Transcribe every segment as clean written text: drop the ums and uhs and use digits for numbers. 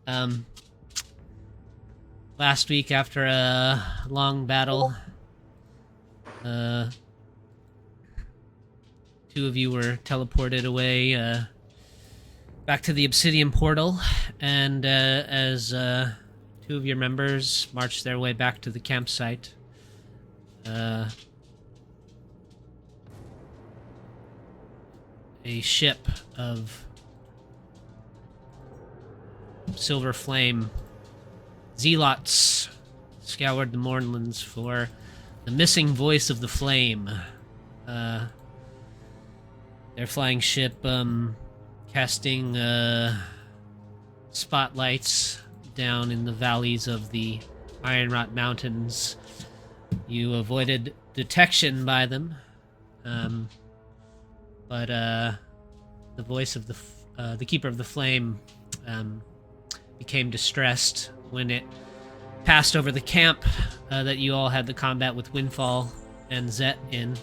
Um, last week, after a long battle, two of you were teleported away back to the Obsidian Portal, and as two of your members marched their way back to the campsite, a ship of silver flame zealots scoured the moorlands for the missing voice of the flame. Their flying ship casting spotlights down in the valleys of the Ironrot Mountains. You avoided detection by them, but the voice of the Keeper of the Flame became distressed when it passed over the camp that you all had the combat with Windfall and Zet in,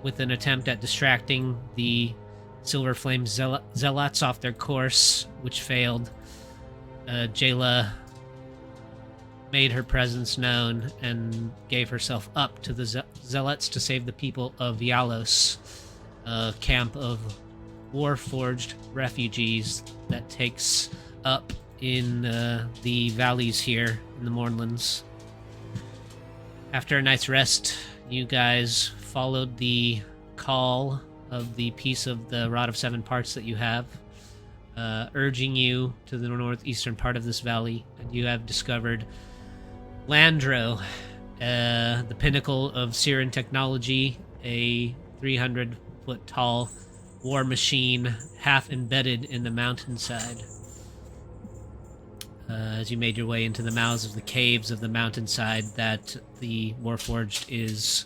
with an attempt at distracting the Silver Flame zealots off their course, which failed. Jayla made her presence known and gave herself up to the zealots to save the people of Yalos, a camp of Warforged refugees that takes up in the valleys here in the Mournlands. After a night's rest, you guys followed the call of the piece of the Rod of Seven Parts that you have, urging you to the northeastern part of this valley, and you have discovered Landro, the pinnacle of Siren technology, a 300-foot tall war machine half embedded in the mountainside. As you made your way into the mouths of the caves of the mountainside that the Warforged is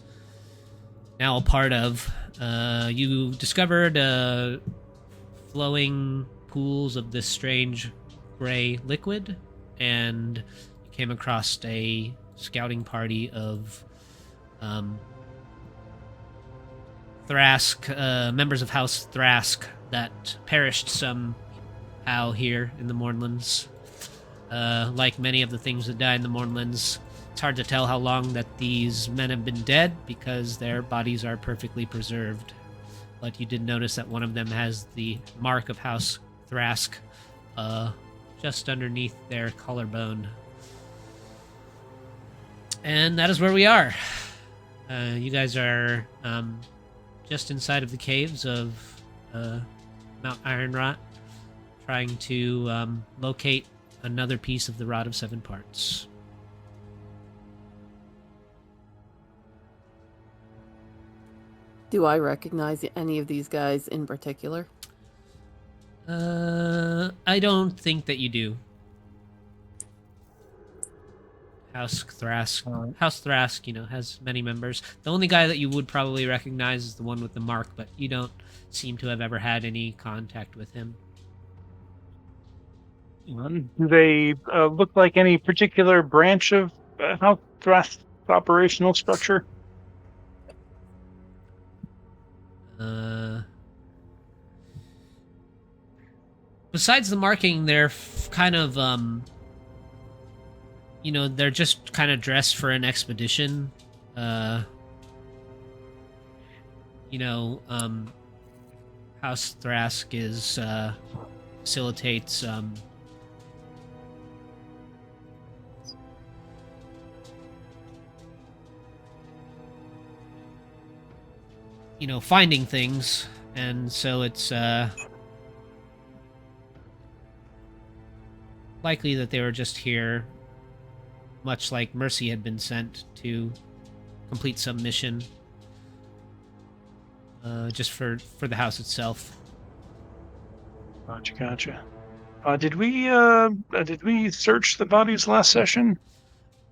now a part of, you discovered flowing pools of this strange gray liquid, and you came across a scouting party of Thrask, members of House Thrask that perished somehow here in the Mournlands. Like many of the things that die in the Mournlands, it's hard to tell how long that these men have been dead because their bodies are perfectly preserved. But you did notice that one of them has the mark of House Thrask just underneath their collarbone. And that is where we are. You guys are just inside of the caves of Mount Ironrot, trying to locate another piece of the Rod of Seven Parts. Do I recognize any of these guys in particular? I don't think that you do. House Thrask, has many members. The only guy that you would probably recognize is the one with the mark, but you don't seem to have ever had any contact with him. Do they look like any particular branch of House Thrask's operational structure? Besides the marking, they're kind of, they're just kind of dressed for an expedition. House Thrask facilitates, finding things, and so it's likely that they were just here, much like Mercy had been sent to complete some mission, just for the house itself. Gotcha. Did we search the bodies last session?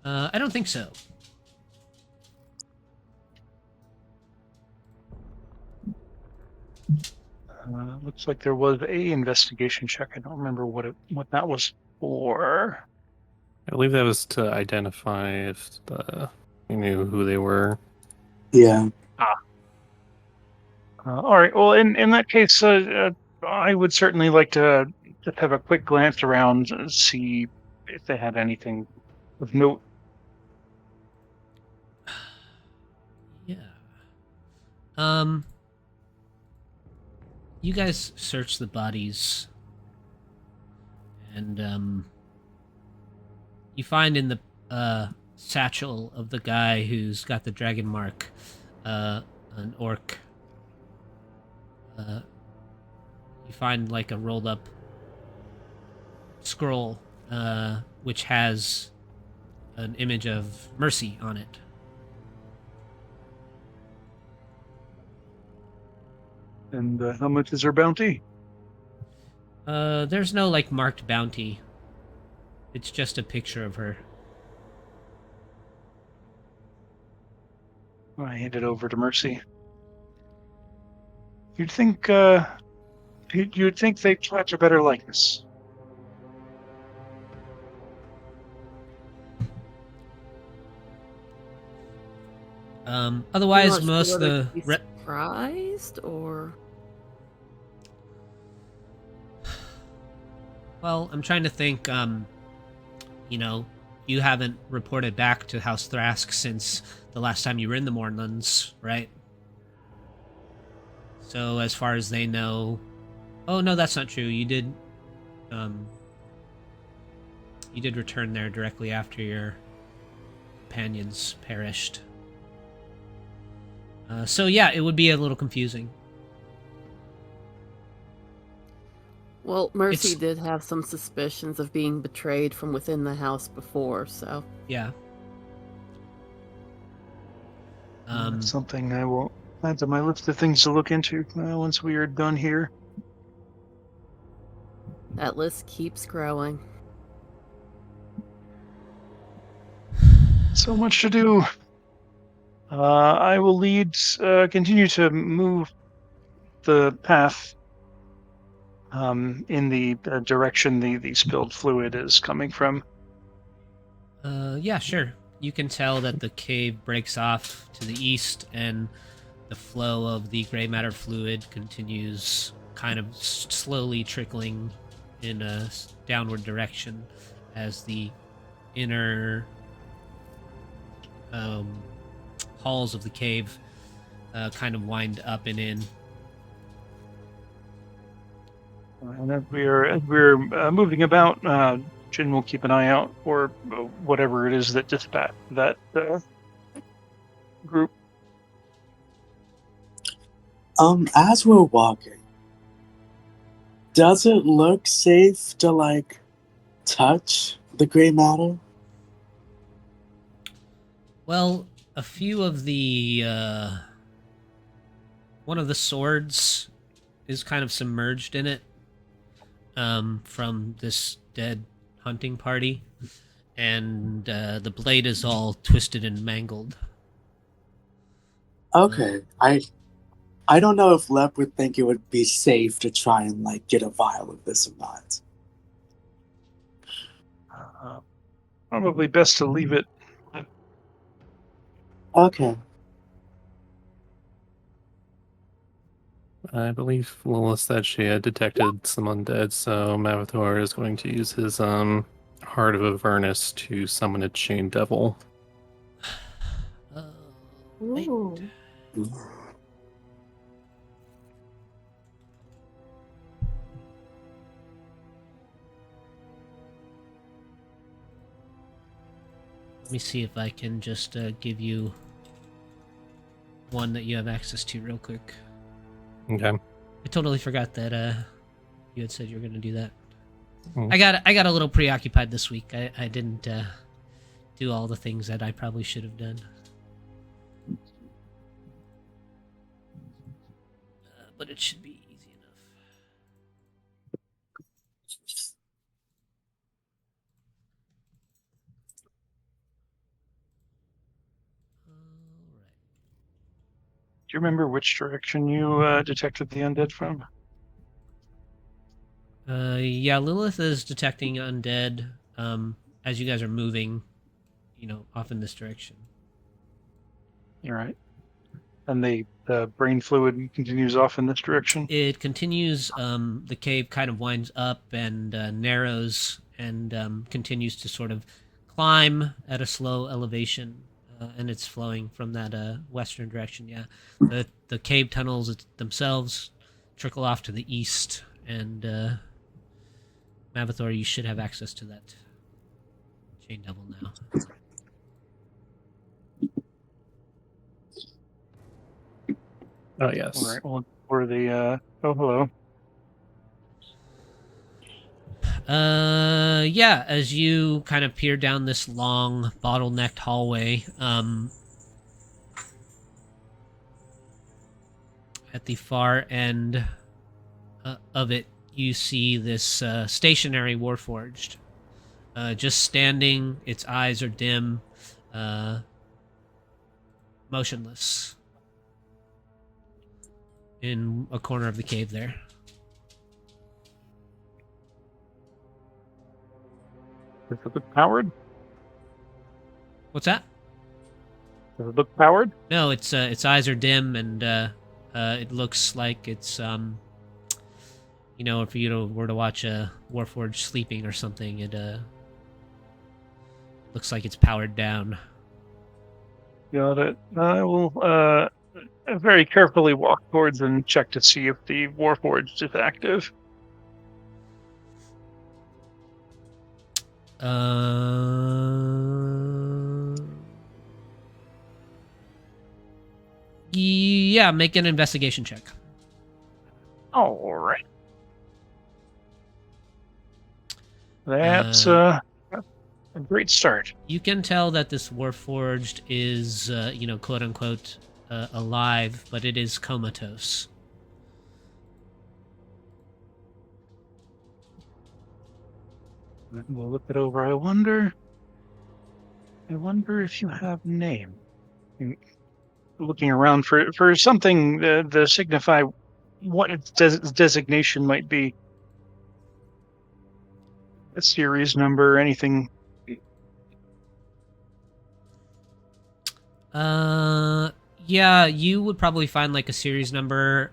I don't think so. Looks like there was a investigation check. I don't remember what that was for. I believe that was to identify if you knew who they were. Yeah. All right. Well, in that case, I would certainly like to just have a quick glance around and see if they had anything of note. Yeah. You guys search the bodies, and you find in the satchel of the guy who's got the dragon mark, an orc. You find like a rolled up scroll, which has an image of Mercy on it. And how much is her bounty? There's no like marked bounty. It's just a picture of her. I hand it over to Mercy. You'd think they'd catch a better likeness. Otherwise, I'm not most sure of the whether to be surprised or well, I'm trying to think. You haven't reported back to House Thrask since the last time you were in the Mournlands, right? So as far as they know, oh no, that's not true. You did return there directly after your companions perished. So yeah, it would be a little confusing. well, Mercy It's- did have some suspicions of being betrayed from within the house before, so Yeah. That's something I will add to my list of things to look into once we are done here. that list keeps growing. So much to do. I will continue to move the path in the direction the spilled fluid is coming from. Yeah, sure. You can tell that the cave breaks off to the east, and the flow of the gray matter fluid continues, kind of slowly trickling in a downward direction as the inner halls of the cave kind of wind up and in. And as we're moving about, Jin will keep an eye out for whatever it is that dispatched that group. As we're walking, does it look safe to like touch the gray matter? Well, a few of the one of the swords is kind of submerged in it from this dead hunting party, and the blade is all twisted and mangled. Okay, I don't know if Lep would think it would be safe to try and like get a vial of this or not. Probably best to leave it. Okay. I believe Lilith said she had detected some undead, so Mavathor is going to use his Heart of Avernus to summon a chain devil. Wait. Ooh. Let me see if I can just give you one that you have access to real quick. Okay. I totally forgot that you had said you were going to do that. Hmm. I got a little preoccupied this week. I didn't do all the things that I probably should have done. But it should be easy enough. Alright. Do you remember which direction you detected the undead from? Yeah, Lilith is detecting undead as you guys are moving, off in this direction. You're right. and the brain fluid continues off in this direction. It continues. The cave kind of winds up and narrows, and continues to sort of climb at a slow elevation, and it's flowing from that western direction. Yeah, the cave tunnels themselves trickle off to the east, and Mavathor, you should have access to that chain devil now. Oh yes. All right. Well, where the oh, hello. Yeah, as you kind of peer down this long bottlenecked hallway, at the far end of it, you see this stationary Warforged, just standing. Its eyes are dim, motionless, in a corner of the cave there. Does it look powered? What's that? Does it look powered? No, its eyes are dim, and it looks like it's if you were to watch a Warforged sleeping or something, it looks like it's powered down. Got it. I will very carefully walk towards and check to see if the Warforged is active. Yeah, make an investigation check. All right. That's a great start. You can tell that this Warforged is, quote unquote, alive, but it is comatose. We'll look it over. I wonder if you have name. Looking around for something to signify what its designation might be. A series number, anything. Yeah, you would probably find like a series number,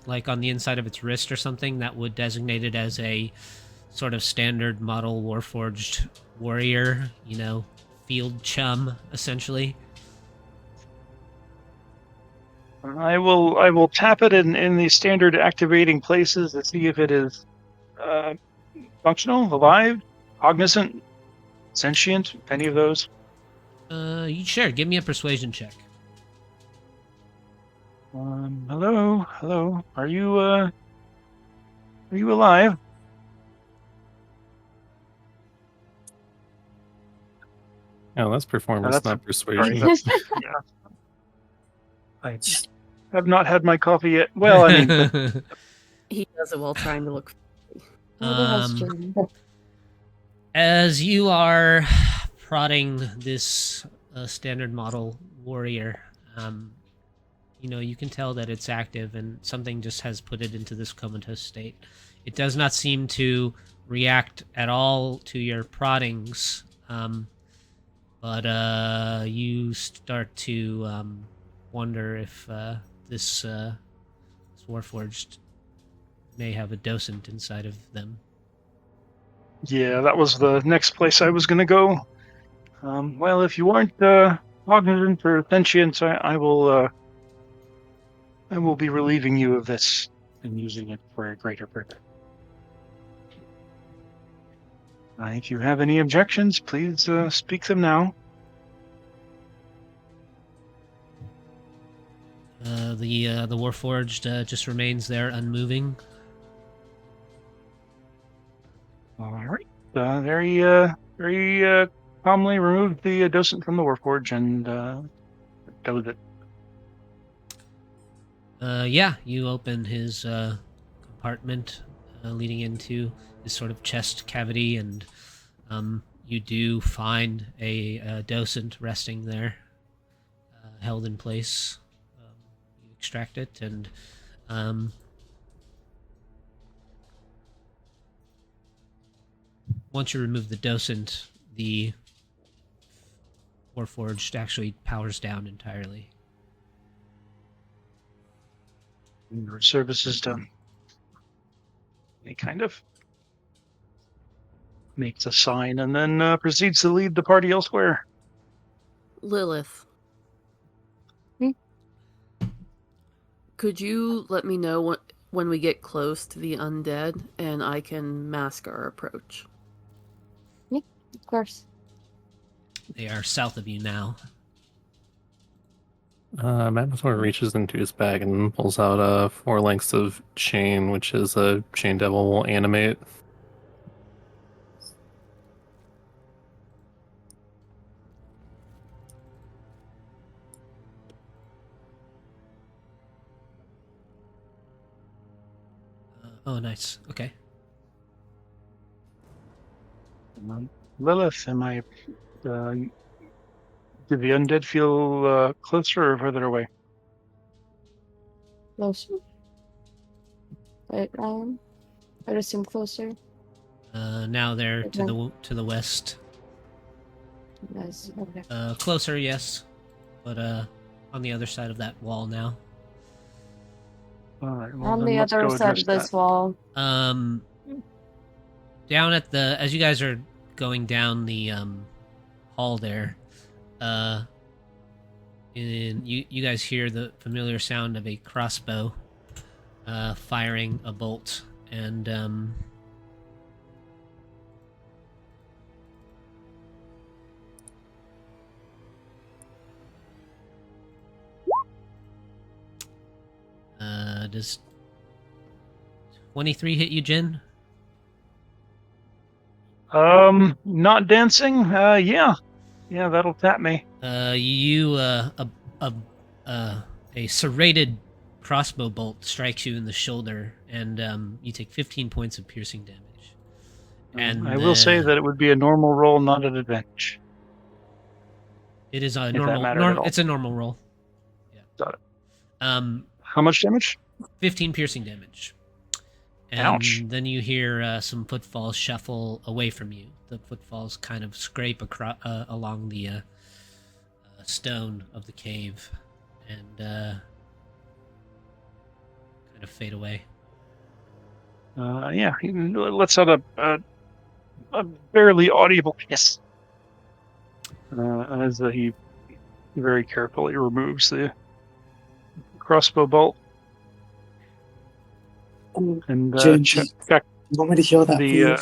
like on the inside of its wrist or something that would designate it as a sort of standard model Warforged warrior, field chum, essentially. I will tap it in the standard activating places to see if it is functional, alive, cognizant, sentient, any of those. Sure, give me a persuasion check. Hello. Are you alive? Oh, that's performance, That's not persuasion. Yeah. I have not had my coffee yet. Well, I mean, He does it while trying to look. As you are prodding this standard model warrior, you can tell that it's active and something just has put it into this comatose state. It does not seem to react at all to your proddings, but you start to wonder if this Warforged may have a docent inside of them. yeah, that was the next place I was going to go. Well, if you aren't cognizant or sentient, I will be relieving you of this and using it for a greater purpose. If you have any objections, please speak them now. The Warforged just remains there, unmoving. All right. Very calmly removed the docent from the Warforge and dosed it. Yeah, you open his compartment leading into this sort of chest cavity, and you do find a docent resting there, held in place. You extract it, and once you remove the docent, the Warforged actually powers down entirely. Your service is done. He kind of makes a sign and then proceeds to lead the party elsewhere. Lilith. Hmm? Could you let me know when we get close to the undead, and I can mask our approach? Of course. They are south of you now. Minotaur reaches into his bag and pulls out 4 lengths of chain, which is a chain devil will animate. Oh, nice. Okay. Lilith, am I? Do the undead feel closer or further away? Closer. Right, I'd assume closer. Now they're to the west. Nice. Okay. Closer, yes, but on the other side of that wall now. All right. Well, On then the let's other go side address of this that. wall. Down at the as you guys are going down the hall there, and you guys hear the familiar sound of a crossbow firing a bolt, and does 23 hit you, Jin? Not dancing. Yeah, that'll tap me. A serrated crossbow bolt strikes you in the shoulder, and you take 15 points of piercing damage. And I will say that it would be a normal roll, not an advantage. It is a If that mattered at all. It's a normal roll. Yeah. Got it. How much damage? 15 piercing damage. And Ouch. then you hear some footfalls shuffle away from you. The footfalls kind of scrape along the stone of the cave and kind of fade away. Yeah, he lets out a barely audible hiss as he very carefully removes the crossbow bolt. And Jin, check you want me to heal that, the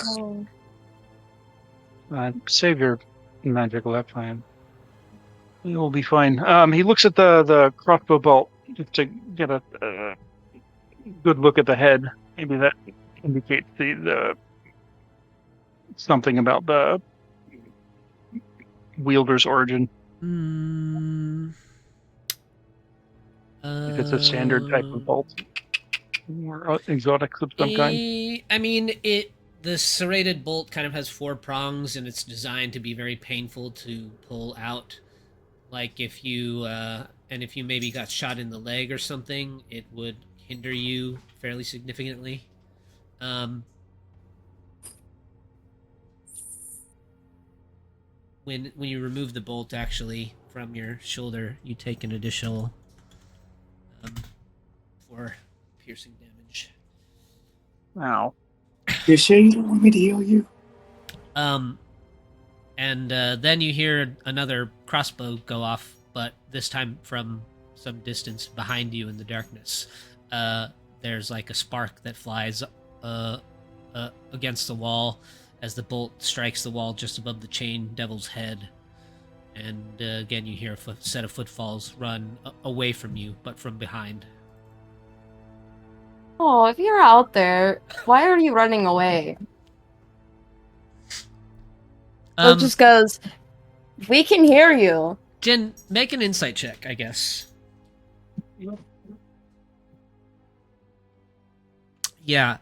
please? save your magic left hand. It will be fine. He looks at the crossbow bolt just to get a good look at the head. Maybe that indicates the something about the wielder's origin. If it's a standard type of bolt or exotic of some kind. I mean, the serrated bolt kind of has 4 prongs, and it's designed to be very painful to pull out. Like if you maybe got shot in the leg or something, it would hinder you fairly significantly. When you remove the bolt actually from your shoulder, you take an additional 4 piercing damage. Wow. You sure you don't want me to heal you? And then you hear another crossbow go off, but this time from some distance behind you in the darkness. There's like a spark that flies against the wall as the bolt strikes the wall just above the chain devil's head. And again, you hear a set of footfalls run away from you, but from behind. Oh, if you're out there, why are you running away? It just goes, we can hear you. Jin, make an insight check, I guess. Yeah,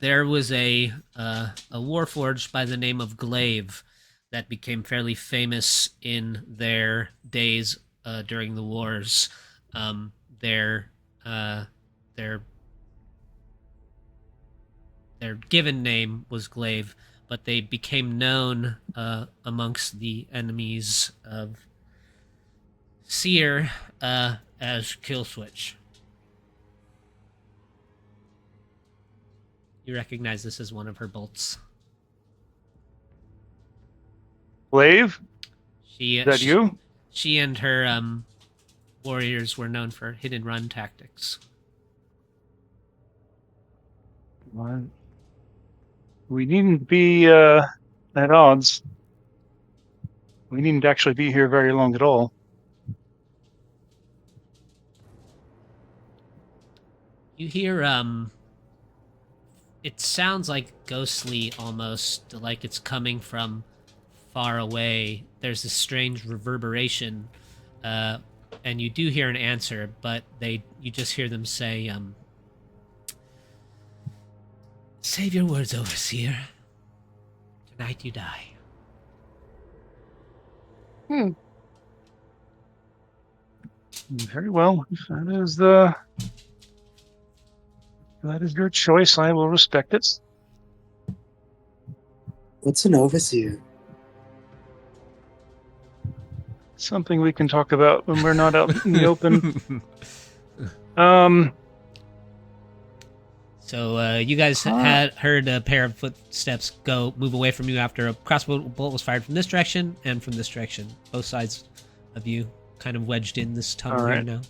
there was a warforged by the name of Glaive that became fairly famous in their days during the wars. Their given name was Glaive, but they became known amongst the enemies of Seer as Killswitch. You recognize this as one of her bolts. Glaive, She, is that you? She and her warriors were known for hit and run tactics. Well, we needn't be at odds. We needn't actually be here very long at all. You hear it sounds like ghostly almost, like it's coming from far away. There's this strange reverberation, and you do hear an answer, but you just hear them say, "Save your words, overseer. Tonight you die." Very well. If that is your choice, I will respect it. What's an overseer? Something we can talk about when we're not out in the open. So you guys had heard a pair of footsteps move away from you after a crossbow bolt was fired from this direction and from this direction. Both sides of you kind of wedged in this tunnel here now.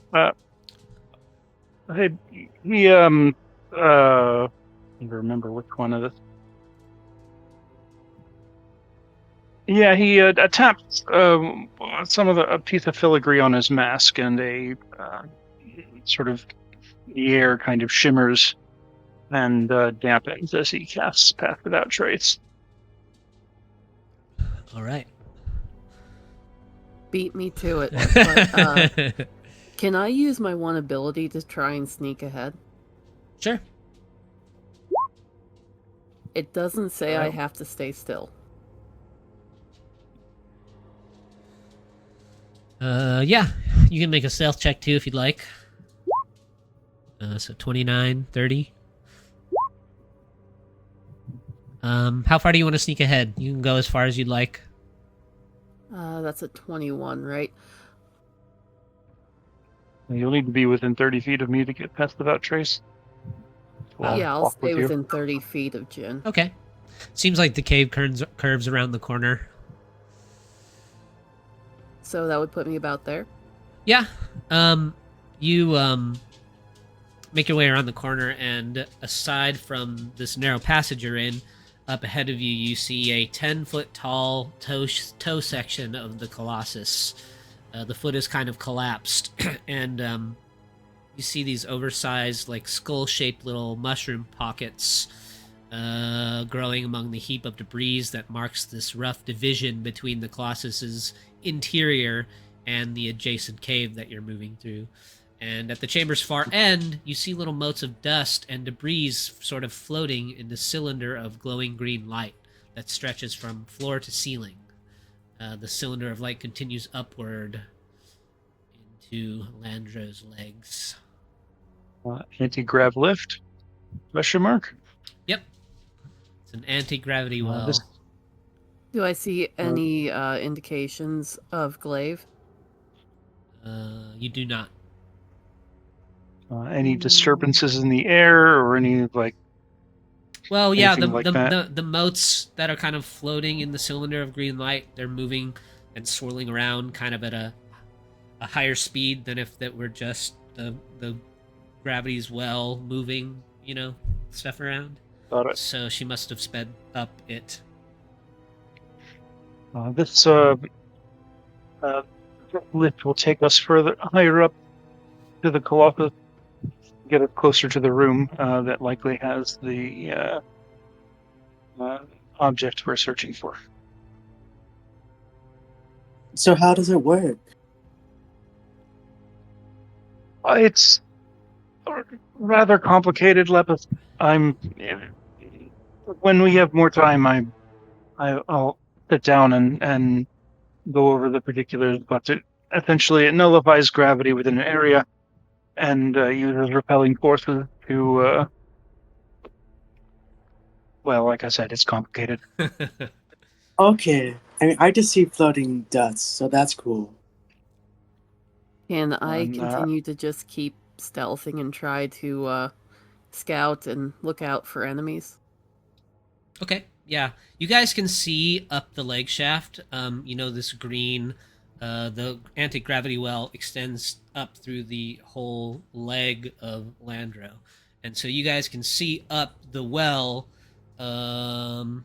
I don't remember which one of this. Yeah, he tapped a piece of filigree on his mask, and a sort of the air kind of shimmers and dampens as he casts Path Without Trace. All right. Beat me to it. But, can I use my one ability to try and sneak ahead? Sure. It doesn't say I have to stay still. Yeah. You can make a stealth check too if you'd like. So 29, 30. How far do you want to sneak ahead? You can go as far as you'd like. That's a 21, right? You'll need to be within 30 feet of me to get Path Without Trace. Yeah, I'll stay within 30 feet of Jin. Okay. Seems like the cave curves around the corner. So that would put me about there? Yeah. You make your way around the corner, and aside from this narrow passage you're in, up ahead of you, you see a 10-foot tall toe section of the Colossus. The foot is kind of collapsed, and you see these oversized, like skull-shaped little mushroom pockets growing among the heap of debris that marks this rough division between the Colossus's interior and the adjacent cave that you're moving through. And at the chamber's far end, you see little motes of dust and debris sort of floating in the cylinder of glowing green light that stretches from floor to ceiling. The cylinder of light continues upward into Landro's legs. Anti-grav lift? Question mark? Yep. It's an anti-gravity well. Do I see any indications of glaive? You do not. Any disturbances in the air or any Well, yeah, the motes that are kind of floating in the cylinder of green light, they're moving and swirling around kind of at a higher speed than if that were just the gravity's well moving, stuff around. Got it. So she must have sped up it. This lift will take us further higher up to the Colossus, get us closer to the room that likely has the object we're searching for. So how does it work? It's rather complicated, Lepus. When we have more time, I'll sit down and go over the particulars, but essentially it nullifies gravity within an area and uses repelling forces to, well, like I said, it's complicated. Okay. I mean, I just see floating dust, so that's cool. Can I continue to just keep stealthing and try to scout and look out for enemies. Okay, yeah. You guys can see up the leg shaft. This green, the anti-gravity well extends up through the whole leg of Landro. And so you guys can see up the well about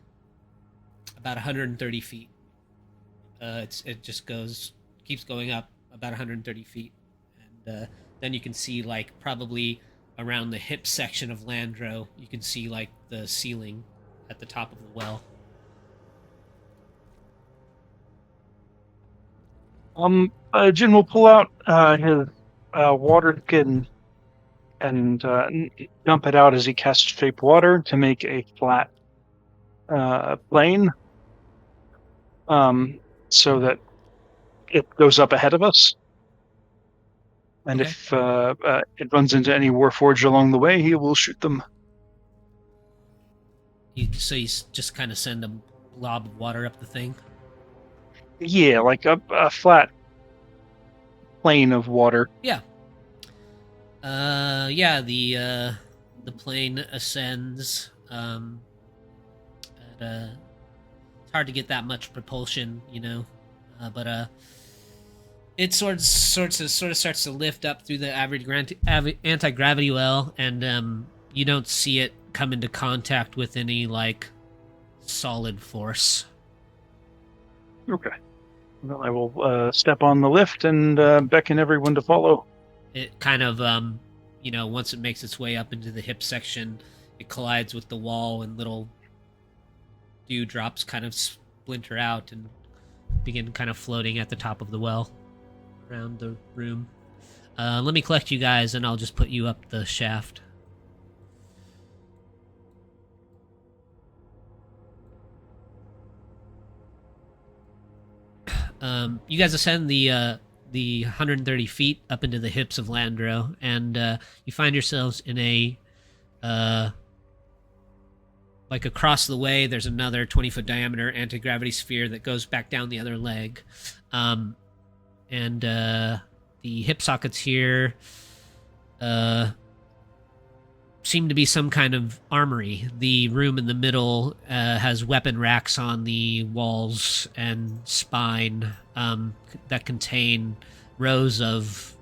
130 feet. It just keeps going up about 130 feet. And then you can see, like, probably around the hip section of Landro, you can see, like, the ceiling at the top of the well. Jin will pull out his water skin and dump it out as he casts shape water to make a flat plane, so that it goes up ahead of us. And Okay. if it runs into any Warforged along the way, he will shoot them. So you just kind of send a blob of water up the thing? Yeah, like a flat plane of water. Yeah. The plane ascends. It's hard to get that much propulsion, but it sort of starts to lift up through the anti-gravity well, and you don't see it come into contact with any, like, solid force. Okay. Well, I will step on the lift and beckon everyone to follow. It kind of, once it makes its way up into the hip section, it collides with the wall, and little dewdrops kind of splinter out and begin kind of floating at the top of the well around the room. Let me collect you guys, and I'll just put you up the shaft. You guys ascend the 130 feet up into the hips of Landro, and you find yourselves in a like, across the way. There's another 20-foot diameter anti-gravity sphere that goes back down the other leg, and the hip sockets here seem to be some kind of armory. The room in the middle has weapon racks on the walls and spine that contain rows of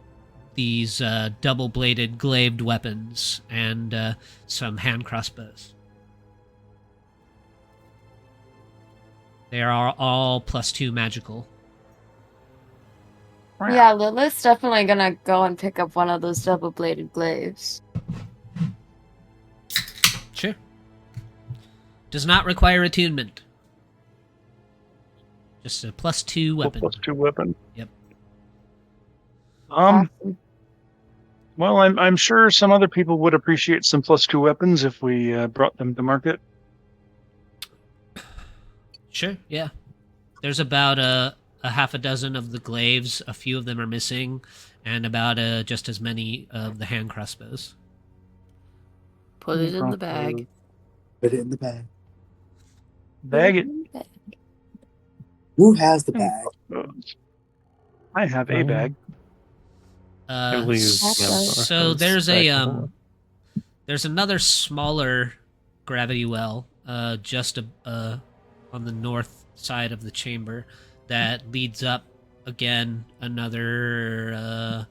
these double-bladed glaived weapons and some hand crossbows. They are all +2 magical. Yeah, Lilith's definitely gonna go and pick up one of those double-bladed glaives. Sure. Does not require attunement. Just a +2 weapon. +2 weapon. Yep. Awesome. Well, I'm sure some other people would appreciate some +2 weapons if we brought them to market. Sure, yeah. There's about a half a dozen of the glaives. A few of them are missing, and about just as many of the hand crossbows. Put it in the bag. Put it in the bag. Bag it. Who has the bag? I have a bag. So there's there's another smaller gravity well just on the north side of the chamber that leads up again another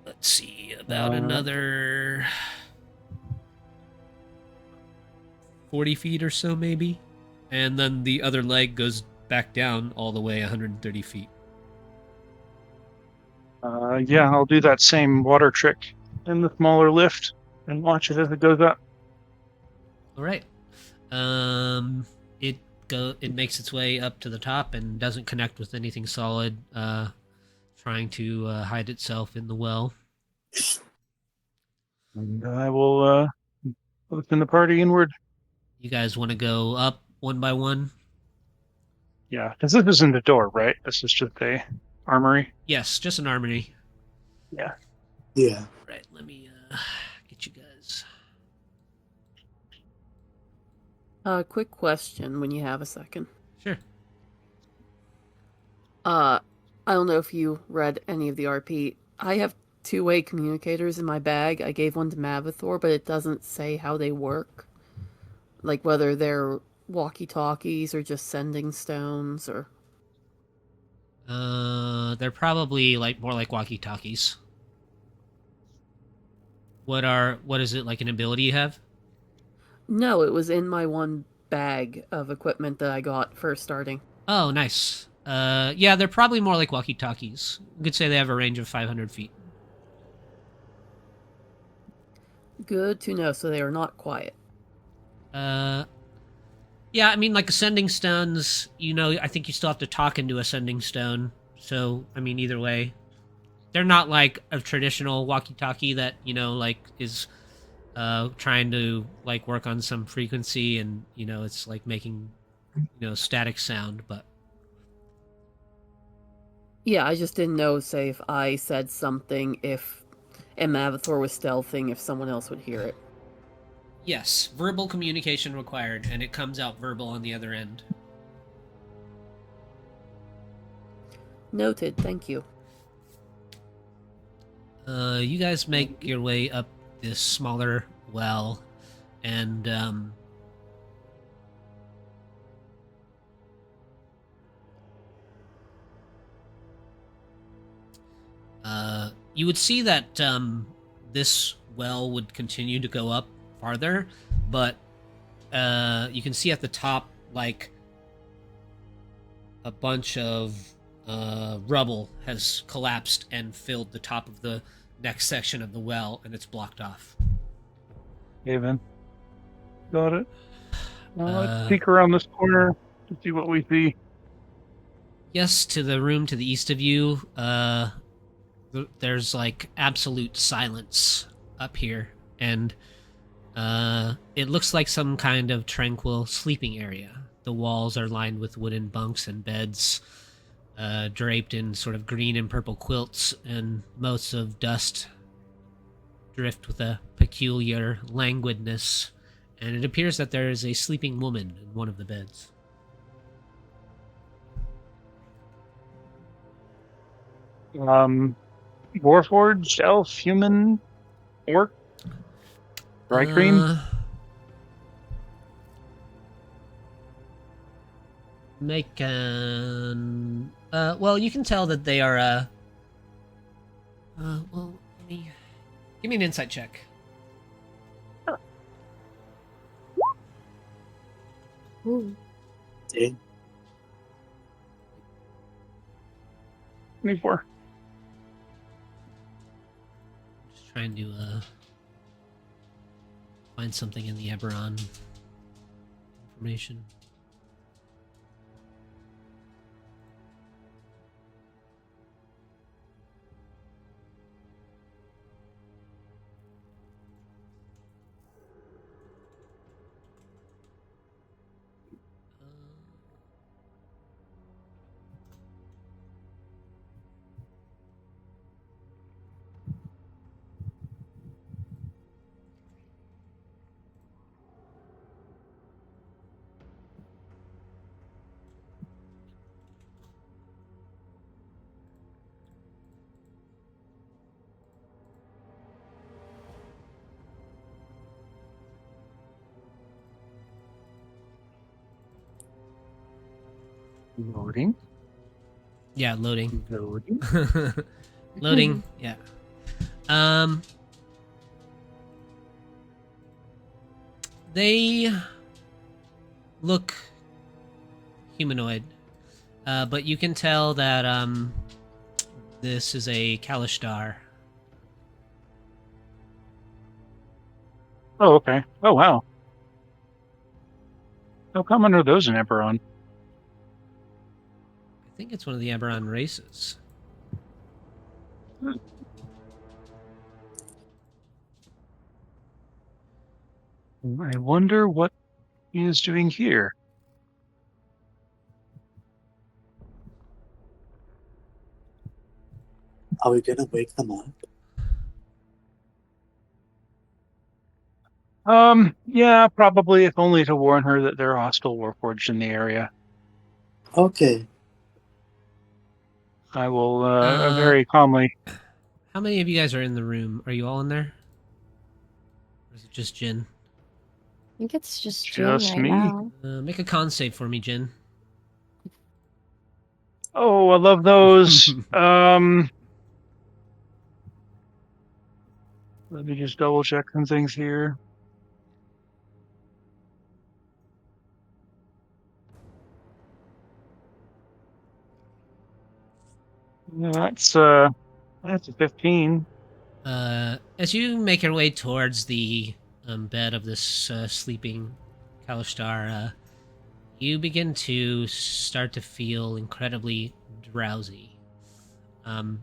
let's see, about another 40 feet or so, maybe. And then the other leg goes back down all the way 130 feet. Yeah, I'll do that same water trick in the smaller lift and watch it as it goes up. All right. It makes its way up to the top and doesn't connect with anything solid, trying to hide itself in the well. And I will open the party inward. You guys want to go up one by one? Yeah, because this isn't a door, right? This is just a armory. Yes, just an armory. Yeah. Yeah. Right, let me get you guys. Quick question when you have a second. Sure. I don't know if you read any of the RP. I have two-way communicators in my bag. I gave one to Mavithor, but it doesn't say how they work. Like whether they're walkie-talkies or just sending stones or... They're probably like more like walkie-talkies. What is it, like an ability you have? No, it was in my one bag of equipment that I got first starting. Oh, nice. Yeah, they're probably more like walkie-talkies. You could say they have a range of 500 feet. Good to know, so they are not quiet. Yeah, I mean, like ascending stones, I think you still have to talk into ascending stone. So, I mean, either way, they're not like a traditional walkie-talkie that like is trying to like work on some frequency and it's like making static sound. But Yeah, I just didn't know, say, if I said something, and Mavithor was stealthing, if someone else would hear it. yes, verbal communication required, and it comes out verbal on the other end. Noted, thank you. You guys make your way up this smaller well, and you would see that this well would continue to go up farther, but you can see at the top like a bunch of rubble has collapsed and filled the top of the next section of the well, and it's blocked off. Haven. Got it. Let's peek around this corner to see what we see. Yes, to the room to the east of you, there's like absolute silence up here, and it looks like some kind of tranquil sleeping area. The walls are lined with wooden bunks and beds, draped in sort of green and purple quilts, and motes of dust drift with a peculiar languidness, and it appears that there is a sleeping woman in one of the beds. Warforged, elf, human, orc, dry cream. Make an... well, you can tell that they are, well, give me an insight check. Ooh. Dang. 24. Just trying to, find something in the Eberron information. Loading. Yeah, loading. Loading. Loading, yeah. They look humanoid, but you can tell that this is a Kalishtar. Oh, okay. Oh, wow. How common are those in Eberron? I think it's one of the Eberron races. I wonder what he is doing here. Are we gonna wake them up? Yeah, probably, if only to warn her that there are hostile warforged in the area. Okay. I will Uh, very calmly. How many of you guys are in the room? Are you all in there? Or is it just Jin? I think it's just Jin Just right me. now. Make a con save for me, Jin. Oh, I love those. Let me just double check some things here. That's that's a 15. As you make your way towards the bed of this sleeping Kalishtar, you begin to start to feel incredibly drowsy.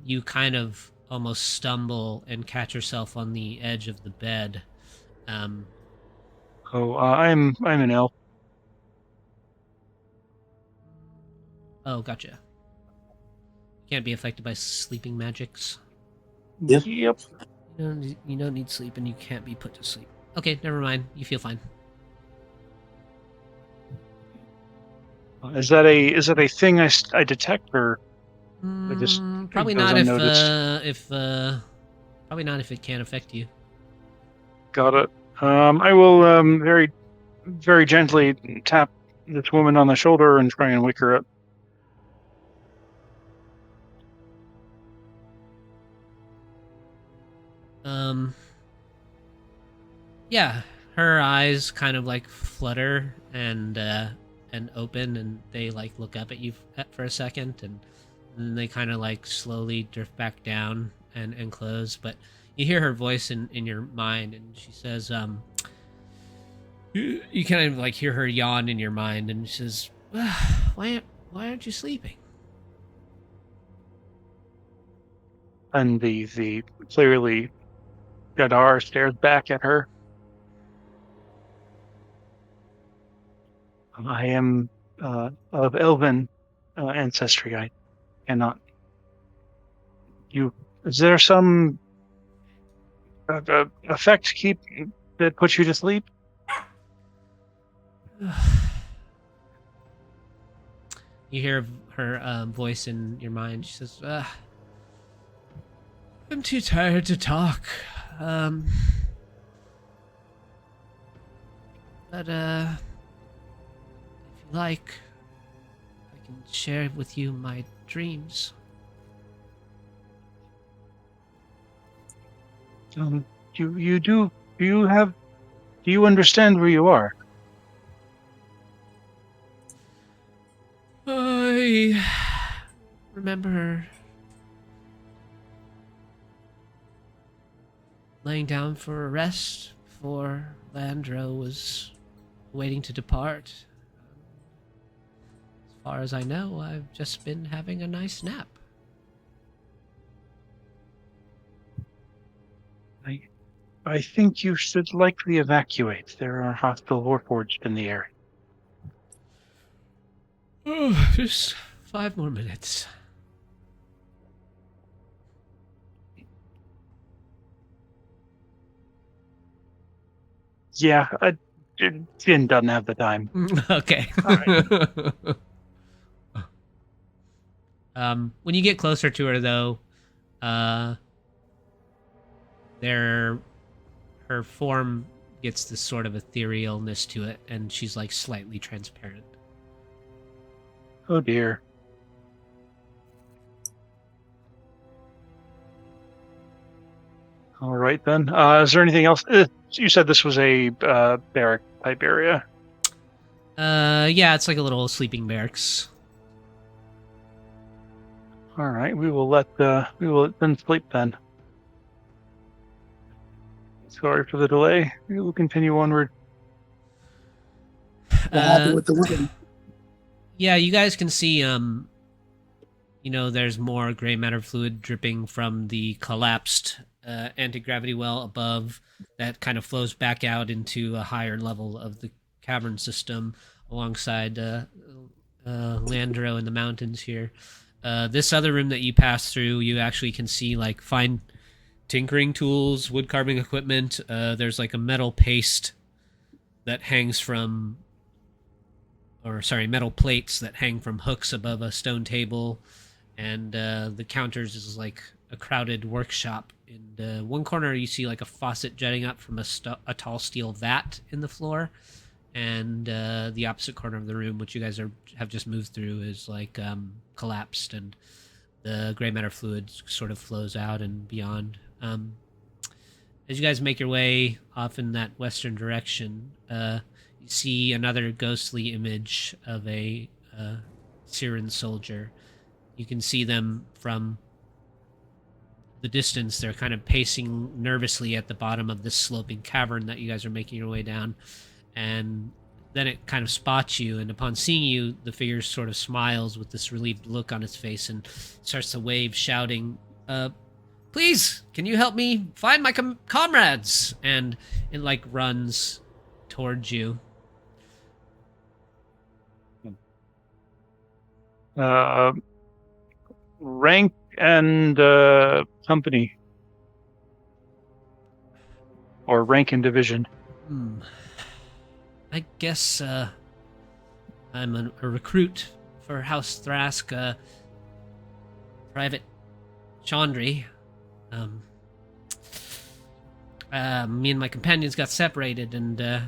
You kind of almost stumble and catch yourself on the edge of the bed. Um, Oh, I'm an elf. oh, gotcha. Can't be affected by sleeping magics. Yep. Yep. You don't need sleep, and you can't be put to sleep. Okay, never mind. You feel fine. Is that a thing I detect, or I just Probably it goes not unnoticed? if probably not if it can't affect you. Got it. I will very gently tap this woman on the shoulder and try and wake her up. Um, yeah, her eyes kind of like flutter and open, and they like look up at you for a second, and then they kind of like slowly drift back down and close. But you hear her voice in your mind, and she says, you kind of like hear her yawn in your mind, and she says, why aren't you sleeping? And the clearly Gadar stares back at her. I am of elven ancestry. I cannot. You. Is there some effect keep that puts you to sleep? You hear her voice in your mind. She says, I'm too tired to talk. Um, but if you like, I can share with you my dreams. You do do you understand where you are? I remember laying down for a rest before Landro was waiting to depart. As far as I know, I've just been having a nice nap. I think you should likely evacuate. There are hostile warforged in the area. Oh, just 5 more minutes. Yeah, Jin doesn't have the time. Okay. All right. When you get closer to her, though, there, her form gets this sort of etherealness to it, and she's like slightly transparent. Oh dear. All right then. Is there anything else? You said this was a barrack type area. Yeah, it's like a little sleeping barracks. All right, we will let them sleep then. Sorry for the delay. We will continue onward. What happened with the women? Yeah, you guys can see, there's more gray matter fluid dripping from the collapsed anti-gravity well above that kind of flows back out into a higher level of the cavern system alongside Landro in the mountains here. This other room that you pass through, you actually can see like fine tinkering tools, wood carving equipment. There's like a metal paste that hangs from, metal plates that hang from hooks above a stone table. and the counters is like a crowded workshop. In one corner, you see like a faucet jutting up from a tall steel vat in the floor, and the opposite corner of the room, which you guys have just moved through, is like collapsed, and the gray matter fluid sort of flows out and beyond. As you guys make your way off in that western direction, you see another ghostly image of a Syrian soldier. You can see them from the distance. They're kind of pacing nervously at the bottom of this sloping cavern that you guys are making your way down. And then it kind of spots you, and upon seeing you, the figure sort of smiles with this relieved look on its face and starts to wave, shouting, please, can you help me find my comrades? And it like runs towards you. Rank and company, or rank and division. I guess I'm a recruit for House Thrask, Private Chandri. Me and my companions got separated, and I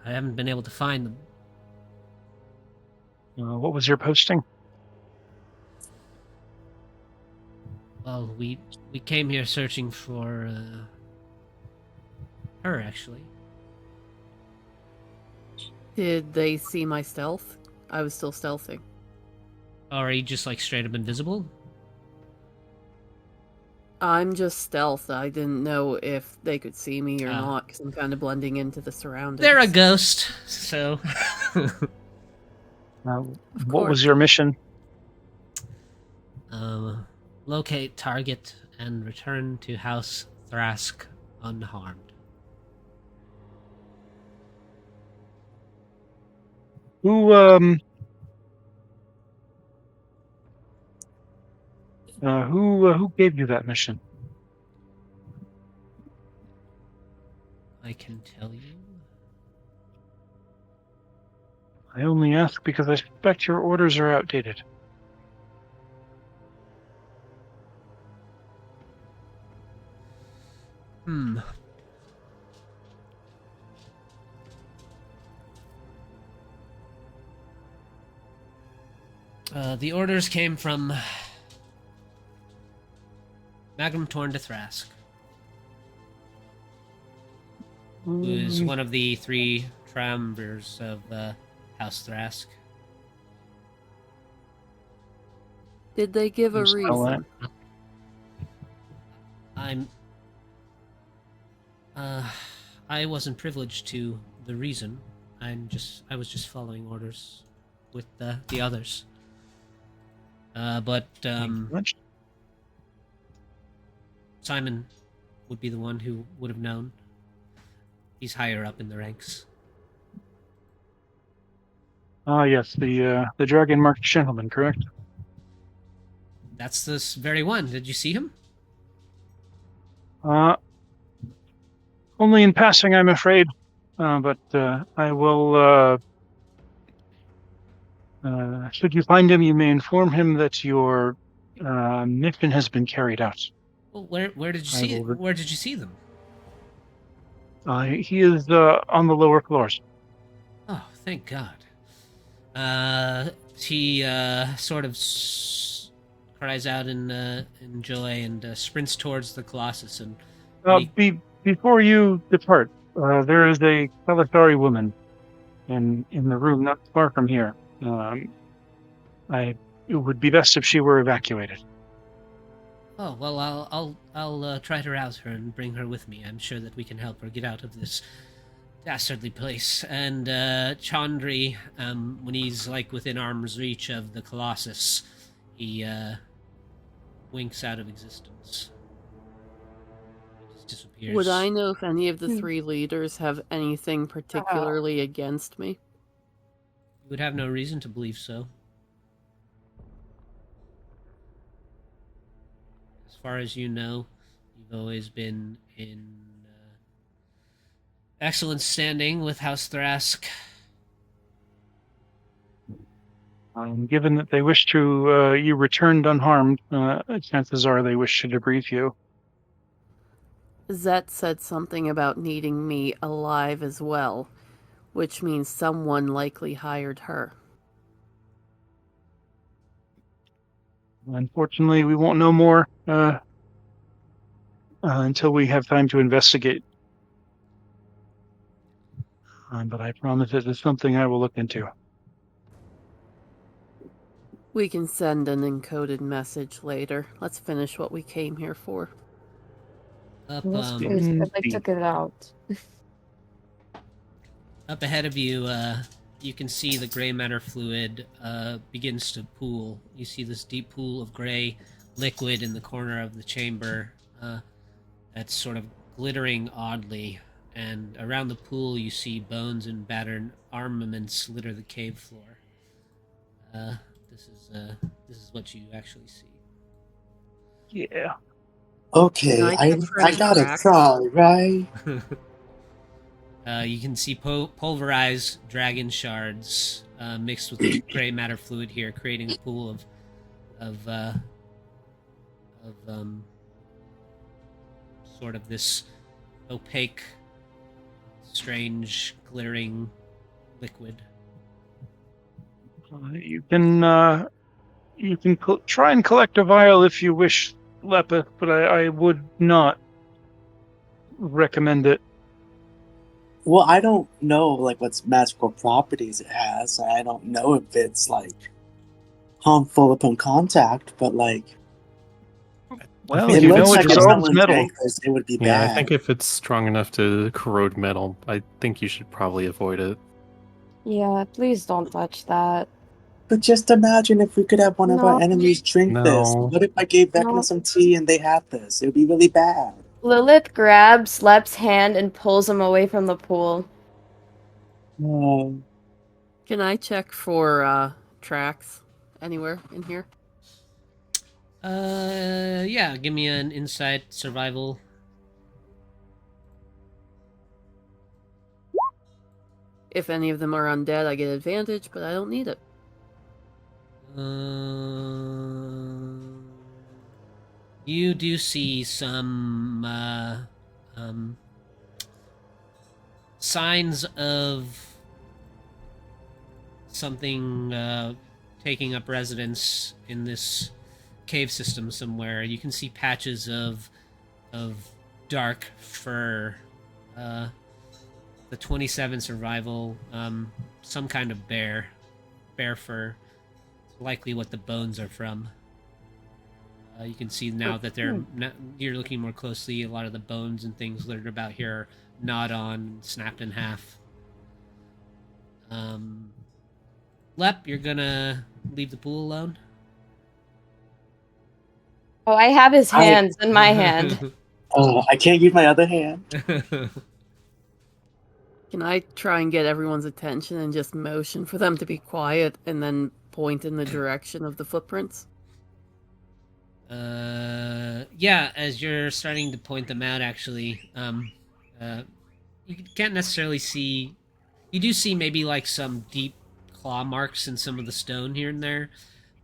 haven't been able to find them. What was your posting? Well, we came here searching for her, actually. Did they see my stealth? I was still stealthing. Or are you just like straight up invisible? I'm just stealth. I didn't know if they could see me or Ah. not, because I'm kind of blending into the surroundings. They're a ghost, so. What was your mission? Locate target and return to House Thrask unharmed. Who gave you that mission? I can tell you. I only ask because I suspect your orders are outdated. The orders came from Magnum Torn to Thrask, who is one of the 3 triumvirs of House Thrask. Did they give a You spell reason? I wasn't privileged to the reason. I was just following orders with the others. But Simon would be the one who would have known. He's higher up in the ranks. Ah, yes, the dragon-marked gentleman, correct? That's this very one. Did you see him? Only in passing, I'm afraid. But I will. Should you find him, you may inform him that your mission has been carried out. Well, where did you see it? Where did you see them? He is on the lower floors. Oh, thank God. He sort of cries out in joy and sprints towards the Colossus. And before you depart, there is a Kalatari woman in the room not far from here. It would be best if she were evacuated. Oh well, I'll try to rouse her and bring her with me. I'm sure that we can help her get out of this dastardly place. And Chandri, when he's like within arm's reach of the Colossus, he winks out of existence. He just disappears. Would I know if any of the 3 leaders have anything particularly against me? You would have no reason to believe so. As far as you know, you've always been in excellent standing with House Thrask. Given that they wish to, you returned unharmed, chances are they wish to debrief you. Zet said something about needing me alive as well, which means someone likely hired her. Unfortunately, we won't know more until we have time to investigate. But I promise it is something I will look into. We can send an encoded message later. Let's finish what we came here for. Up, Yes, please. I like took it out. up ahead of you, you can see the gray matter fluid begins to pool. You see this deep pool of gray liquid in the corner of the chamber that's sort of glittering oddly. And around the pool, you see bones and battered armaments litter the cave floor. This is what you actually see. Yeah. Okay, Can I I check for I any gotta cracks? cry, right? You can see pulverized dragon shards mixed with the gray matter fluid here, creating a pool of sort of this opaque, strange, glittering liquid. You can try and collect a vial if you wish, Lepith, but I would not recommend it. Well, I don't know like what's magical properties it has. I don't know if it's like harmful upon contact, but like Well, it if you know looks it like if dissolves someone metal. drank this, it would be Yeah, I bad. think if it's strong enough to corrode metal, I think you should probably avoid it. Yeah, please don't touch that. But just imagine if we could have one of our No. enemies drink this. No. What if I gave Vecna No. some tea and they had this? It would be really bad. Lilith grabs Lep's hand and pulls him away from the pool. Um, Can I check for tracks anywhere in here? Yeah, give me an insight survival. If any of them are undead, I get advantage, but I don't need it. You do see some signs of something taking up residence in this cave system somewhere. You can see patches of dark fur. The 27 survival, some kind of bear fur. It's likely what the bones are from. You can see now that you're looking more closely. A lot of the bones and things littered about here are gnawed on, snapped in half. Lep, you're gonna leave the pool alone? Oh, I have his hands in my hand. oh, I can't use my other hand. Can I try and get everyone's attention and just motion for them to be quiet and then point in the direction of the footprints? Yeah, as you're starting to point them out, actually, you can't necessarily see. You do see maybe like some deep claw marks in some of the stone here and there,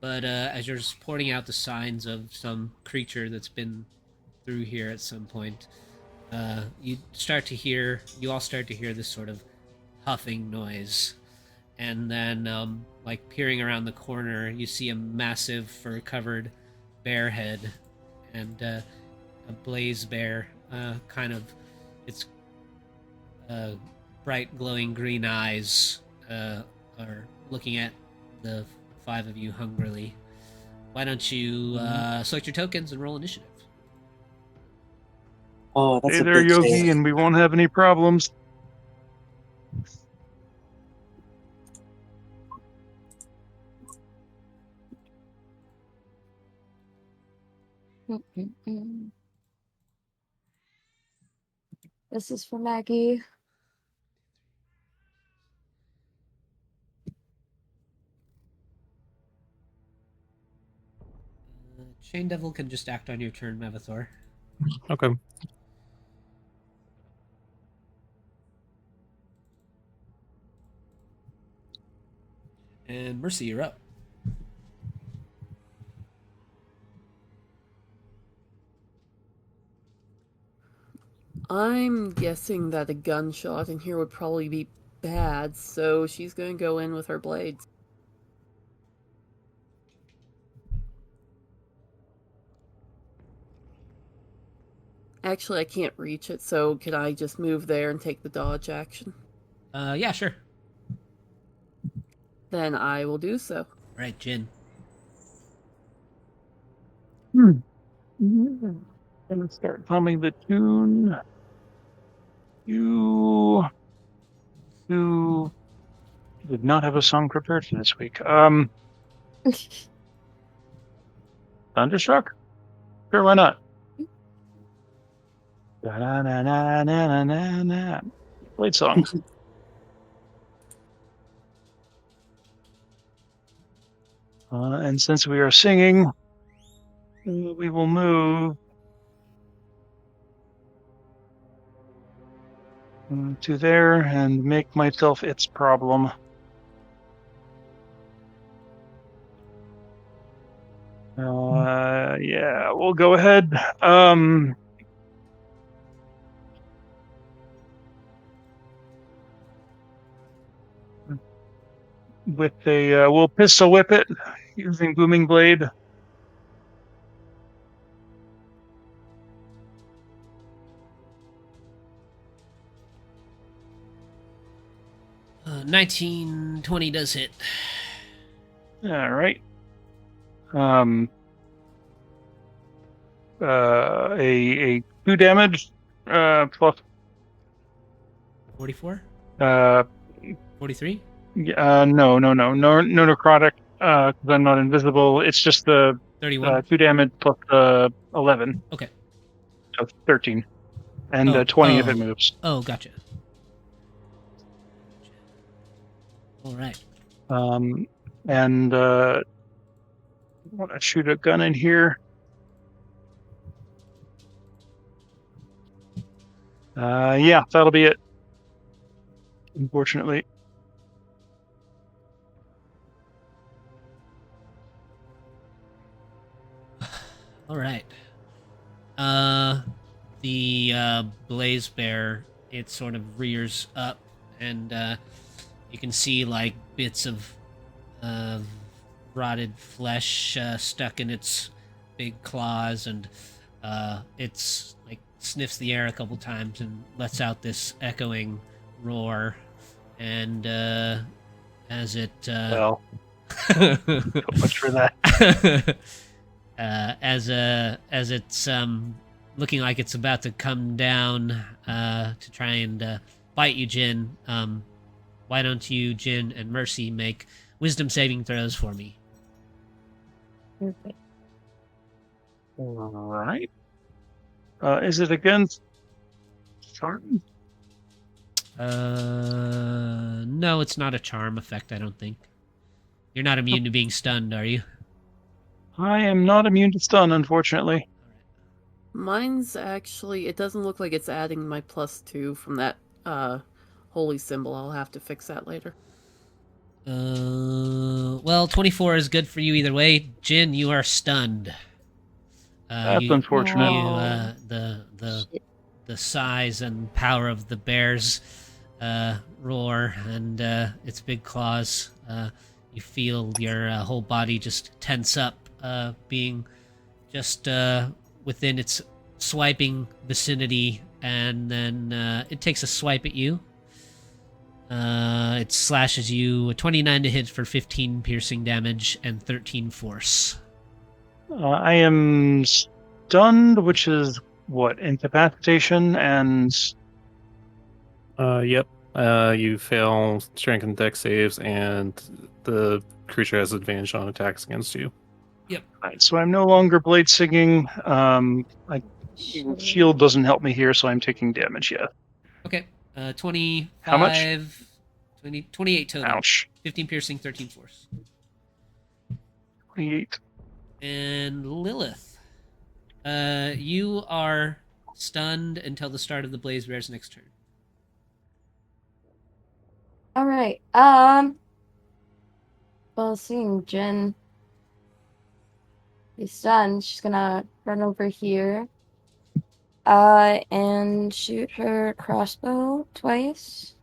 but as you're just pointing out the signs of some creature that's been through here at some point, you all start to hear this sort of huffing noise, and then like peering around the corner, you see a massive fur-covered bear head and a blaze bear, kind of its bright glowing green eyes are looking at the five of you hungrily. Why don't you select your tokens and roll initiative? Oh, that's Hey a there, big Yogi, shame. and we won't have any problems. This is for Maggie. Chain Devil can just act on your turn, Mavathor. Okay. And Mercy, you're up. I'm guessing that a gunshot in here would probably be bad, so she's going to go in with her blades. Actually, I can't reach it, so can I just move there and take the dodge action? Yeah, sure. Then I will do so. All right, Jin. Gonna start humming the tune. You did not have a song prepared for this week. Thunderstruck? Sure, why not? Da-na-na-na-na-na-na. Blade song. And since we are singing, we will move to there and make myself its problem. Yeah, we'll go ahead. With we'll pistol whip it using Booming Blade. 1920 does hit. All right. A 2 damage plus 44? uh 43? no necrotic because I'm not invisible. It's just the 31? 2 damage plus 11. Okay. So 13 and 20 if it moves. Oh, gotcha. All right. And I want to shoot a gun in here. Yeah, that'll be it. Unfortunately. All right. The blaze bear, it sort of rears up, and you can see like bits of rotted flesh stuck in its big claws, and it's like sniffs the air a couple times and lets out this echoing roar. And as it Well, so much for that. as it's looking like it's about to come down to try and bite you, Jin. Why don't you, Jin and Mercy, make wisdom saving throws for me? Okay. All right. Is it against charm? No, it's not a charm effect, I don't think. You're not immune to being stunned, are you? I am not immune to stun, unfortunately. Mine's actually, it doesn't look like it's adding my +2 from that holy symbol. I'll have to fix that later. Well, 24 is good for you either way. Jin, you are stunned. That's unfortunate. The size and power of the bear's roar and its big claws. You feel your whole body just tense up, being just within its swiping vicinity, and then it takes a swipe at you. It slashes you a 29 to hit for 15 piercing damage and 13 force. I am stunned, which is what, incapacitation and Yep. You fail strength and dex saves, and the creature has advantage on attacks against you. right, so I'm no longer blade singing. Shield doesn't help me here, so I'm taking damage. Yeah. Okay. 25. How much? 28 total. Ouch. 15 piercing, 13 force. 28. And Lilith, you are stunned until the start of the Blaze Bear's next turn. All right. Well, seeing Jen be stunned, she's gonna run over here. And shoot her crossbow twice.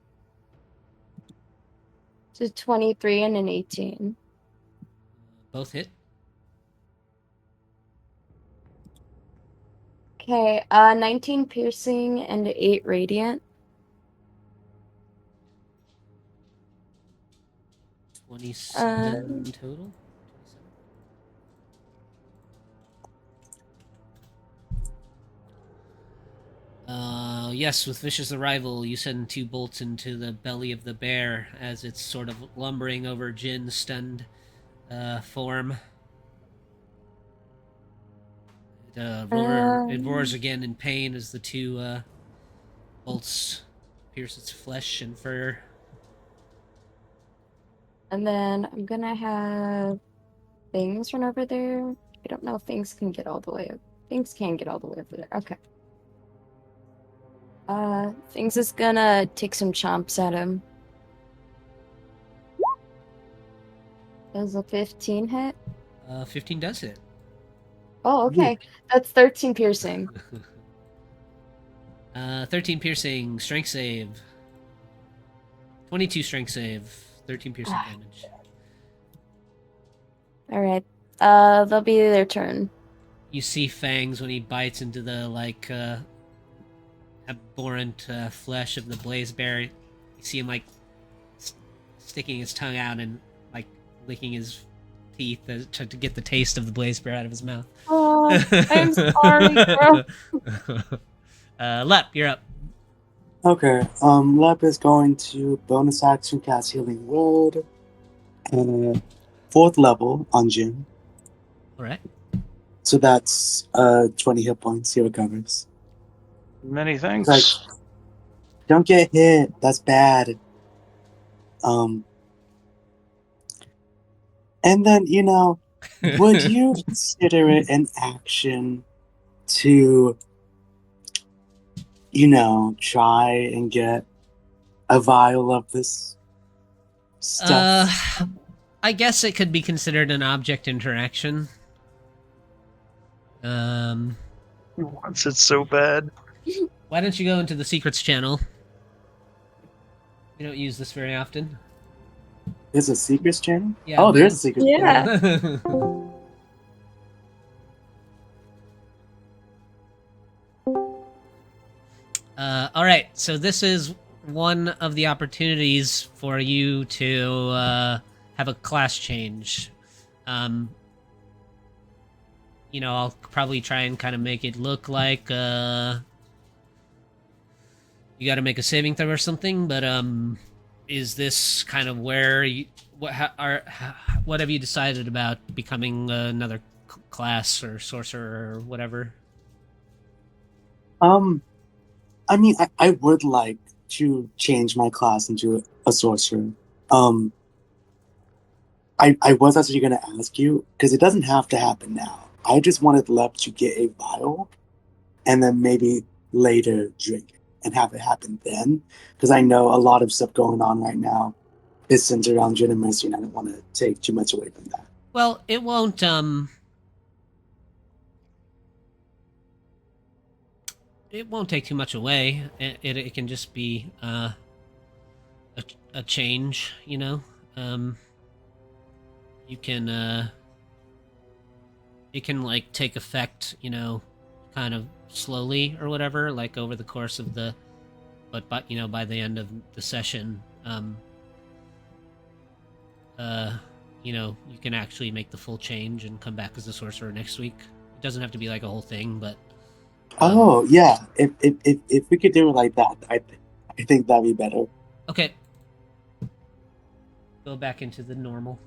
To 23 and an 18. Both hit. Okay, 19 piercing and 8 radiant. 27 total. 27. Yes, with Vicious Arrival, you send 2 bolts into the belly of the bear as it's sort of lumbering over Jin's stunned form. It roars again in pain as the 2 bolts pierce its flesh and fur. And then I'm gonna have things run over there. I don't know if things can get all the way up. Things can get all the way over there. Okay. Things is gonna take some chomps at him. Does a 15 hit? 15 does hit. Oh, okay. That's 13 piercing. 13 piercing, strength save. 22 strength save, 13 piercing damage. Alright. That'll be their turn. You see Fangs when he bites into the, abhorrent flesh of the blaze bear. You see him, sticking his tongue out and, licking his teeth to get the taste of the blaze bear out of his mouth. Oh, I'm sorry, bro. Lep, you're up. Okay, Lep is going to bonus action cast Healing Word. 4th level on Jin. Alright. So that's 20 hit points. He recovers. Many thanks. Like, don't get hit. That's bad. And then, would you consider it an action to, try and get a vial of this stuff? I guess it could be considered an object interaction. He wants it so bad. Why don't you go into the secrets channel? We don't use this very often. There's a secrets channel? Yeah, oh, there's a secrets channel. Yeah. All right, so this is one of the opportunities for you to have a class change. I'll probably try and kind of make it look like you got to make a saving throw or something. But is this kind of where you what have you decided about becoming another class or sorcerer or whatever? I mean, I would like to change my class into a sorcerer. I was actually going to ask you, because it doesn't have to happen now. I just wanted Lep to get a vial, and then maybe later drink it, and have it happen then. Because I know a lot of stuff going on right now is centered around Jin and Mercy, and I don't want to take too much away from that. Well, it won't, it won't take too much away. It can just be a change, You can it can take effect, kind of slowly or whatever, over the course of the, but by the end of the session, you can actually make the full change and come back as a sorcerer next week. It doesn't have to be a whole thing, but. Oh yeah, if we could do it like that, I think that'd be better. Okay. Go back into the normal.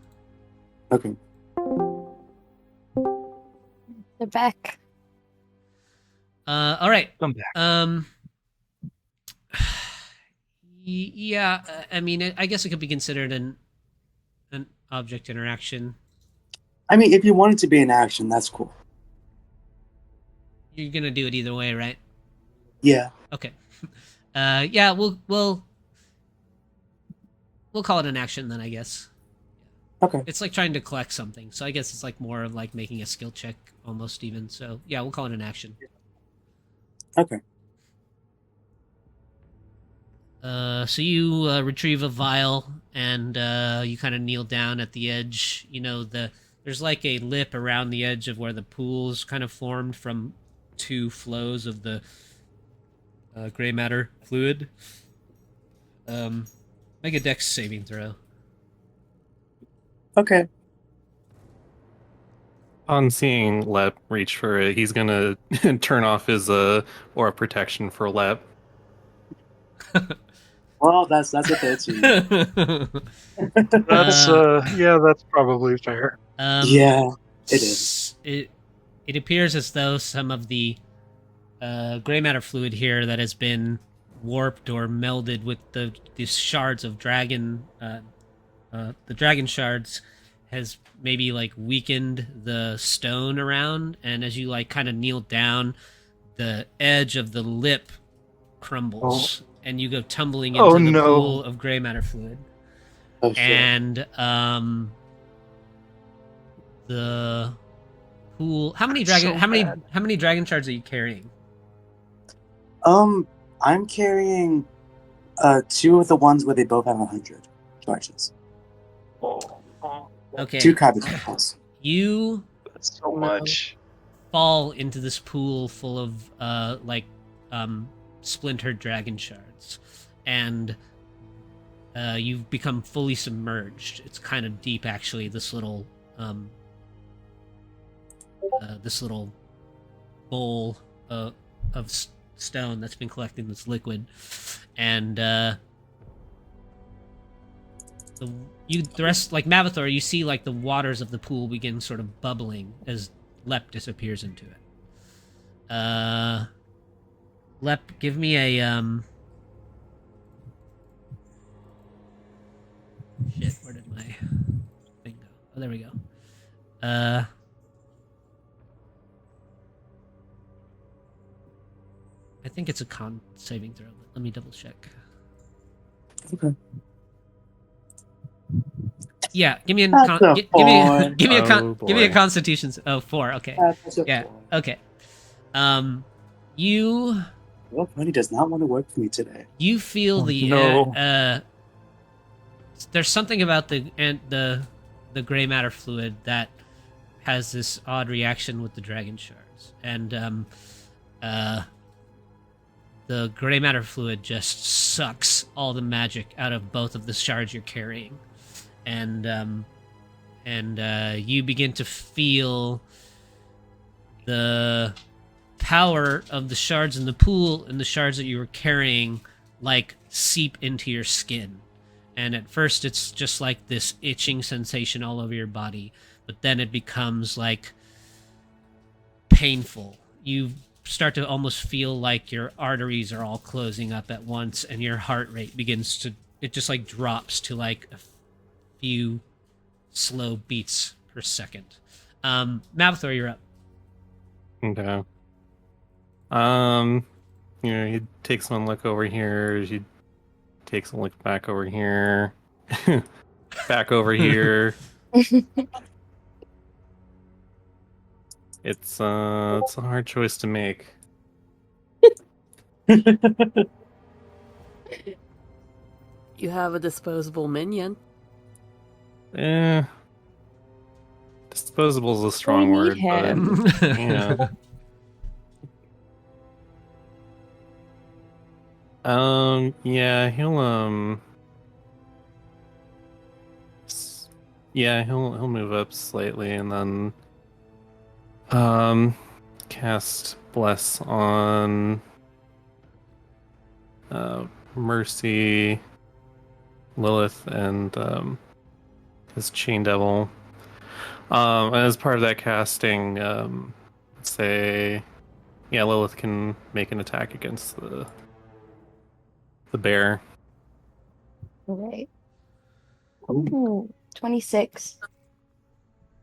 Okay. They're back. All right. Come back. Yeah. I mean, I guess it could be considered an object interaction. I mean, if you want it to be an action, that's cool. You're gonna do it either way, right? Yeah. Okay. Yeah. We'll call it an action then, I guess. Okay. It's like trying to collect something, so I guess it's more of making a skill check almost even. So yeah, we'll call it an action. Okay. So you retrieve a vial and you kind of kneel down at the edge. There's like a lip around the edge of where the pool's kind of formed from two flows of the gray matter fluid. Make a dex saving throw. Okay. On seeing Lep reach for it, he's gonna turn off his aura protection for Lep. Well, that's a 13. That's that's probably fair. Yeah, it is. It appears as though some of the gray matter fluid here that has been warped or melded with these shards of dragon, the dragon shards, has maybe like weakened the stone around, and as you like kind of kneel down, the edge of the lip crumbles, and you go tumbling into the pool of gray matter fluid. Oh, shit. And the pool. How many dragon shards are you carrying? I'm carrying 2 of the ones where they both have 100 charges. Okay. 2 cabinets. That's so much. Fall into this pool full of splintered dragon shards, and you've become fully submerged. It's kind of deep, actually. This little bowl of stone that's been collecting this liquid, and the rest, like Mavathor, you see like the waters of the pool begin sort of bubbling as Lep disappears into it. Lep, give me a shit, where did my thing go? Oh, there we go. I think it's a con saving throw. Let me double check. Okay. Yeah, give me a give me a Constitution. Oh, 4. Okay. Yeah. 4. Okay. You. Well, Funny does not want to work for me today. You feel there's something about the gray matter fluid that has this odd reaction with the dragon shards, and the gray matter fluid just sucks all the magic out of both of the shards you're carrying, and you begin to feel the power of the shards in the pool and the shards that you were carrying like seep into your skin. And at first it's just like this itching sensation all over your body, but then it becomes like painful. You start to almost feel like your arteries are all closing up at once, and your heart rate it just like drops to like a few slow beats per second. Mavathor, you're up. Okay. He takes one look over here. He takes a look back over here. Back over here. It's a hard choice to make. You have a disposable minion. Disposable is a strong word, him. but yeah. Yeah, he'll move up slightly and then cast Bless on Mercy, Lilith, and his Chain Devil. And as part of that casting, Lilith can make an attack against the bear. Alright. Ooh, 26.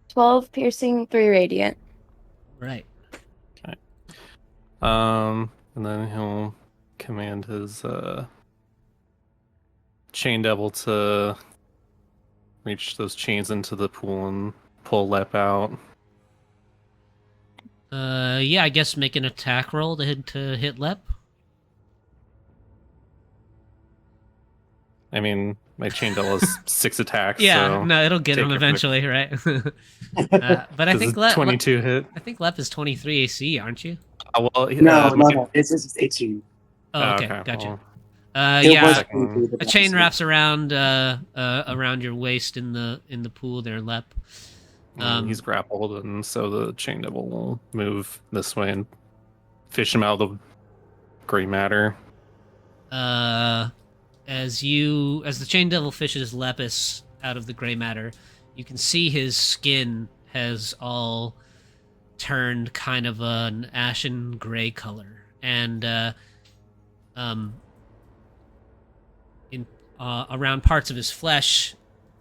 12 piercing, 3 radiant. Right. Okay. And then he'll command his Chain Devil to reach those chains into the pool and pull Lep out. Yeah, I guess make an attack roll to hit Lep. I mean, my chain devil has 6 attacks, Yeah, so no, it'll get take him it for the- eventually, right? But I Does think a 22 hit? I think Lep is 23 AC, aren't you? Oh, well, No. It's 18. Oh, oh, okay, okay. gotcha. Well, It was Yeah, second. 23, but a that chain was- wraps around around your waist in the pool there, Lep. He's grappled, and so the chain devil will move this way and fish him out of the gray matter. As the chain devil fishes Lepus out of the gray matter, you can see his skin has all turned kind of an ashen gray color, and in around parts of his flesh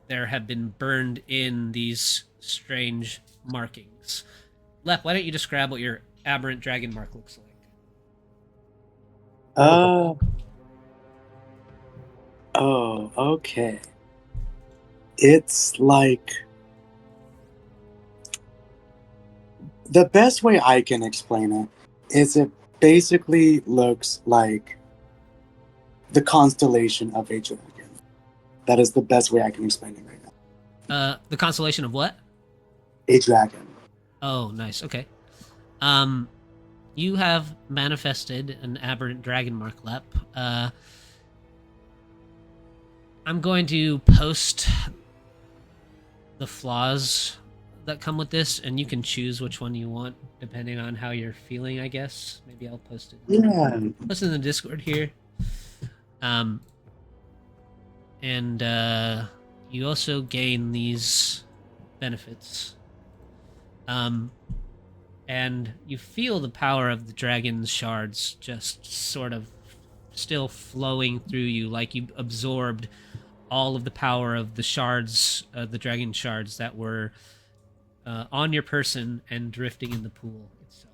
there have been burned in these strange markings. Lep, why don't you describe what your aberrant dragon mark looks like? Oh, okay. It's like the best way I can explain it is it basically looks like the constellation of a dragon. That is the best way I can explain it right now. The constellation of what? A dragon. Oh, nice. Okay. You have manifested an aberrant dragon mark, Lep. I'm going to post the flaws that come with this, and you can choose which one you want depending on how you're feeling, I guess. Maybe I'll post it. Yeah. Post it in the Discord here. And you also gain these benefits. And you feel the power of the dragon's shards just sort of still flowing through you, like you absorbed all of the power of the shards, the dragon shards that were on your person and drifting in the pool itself.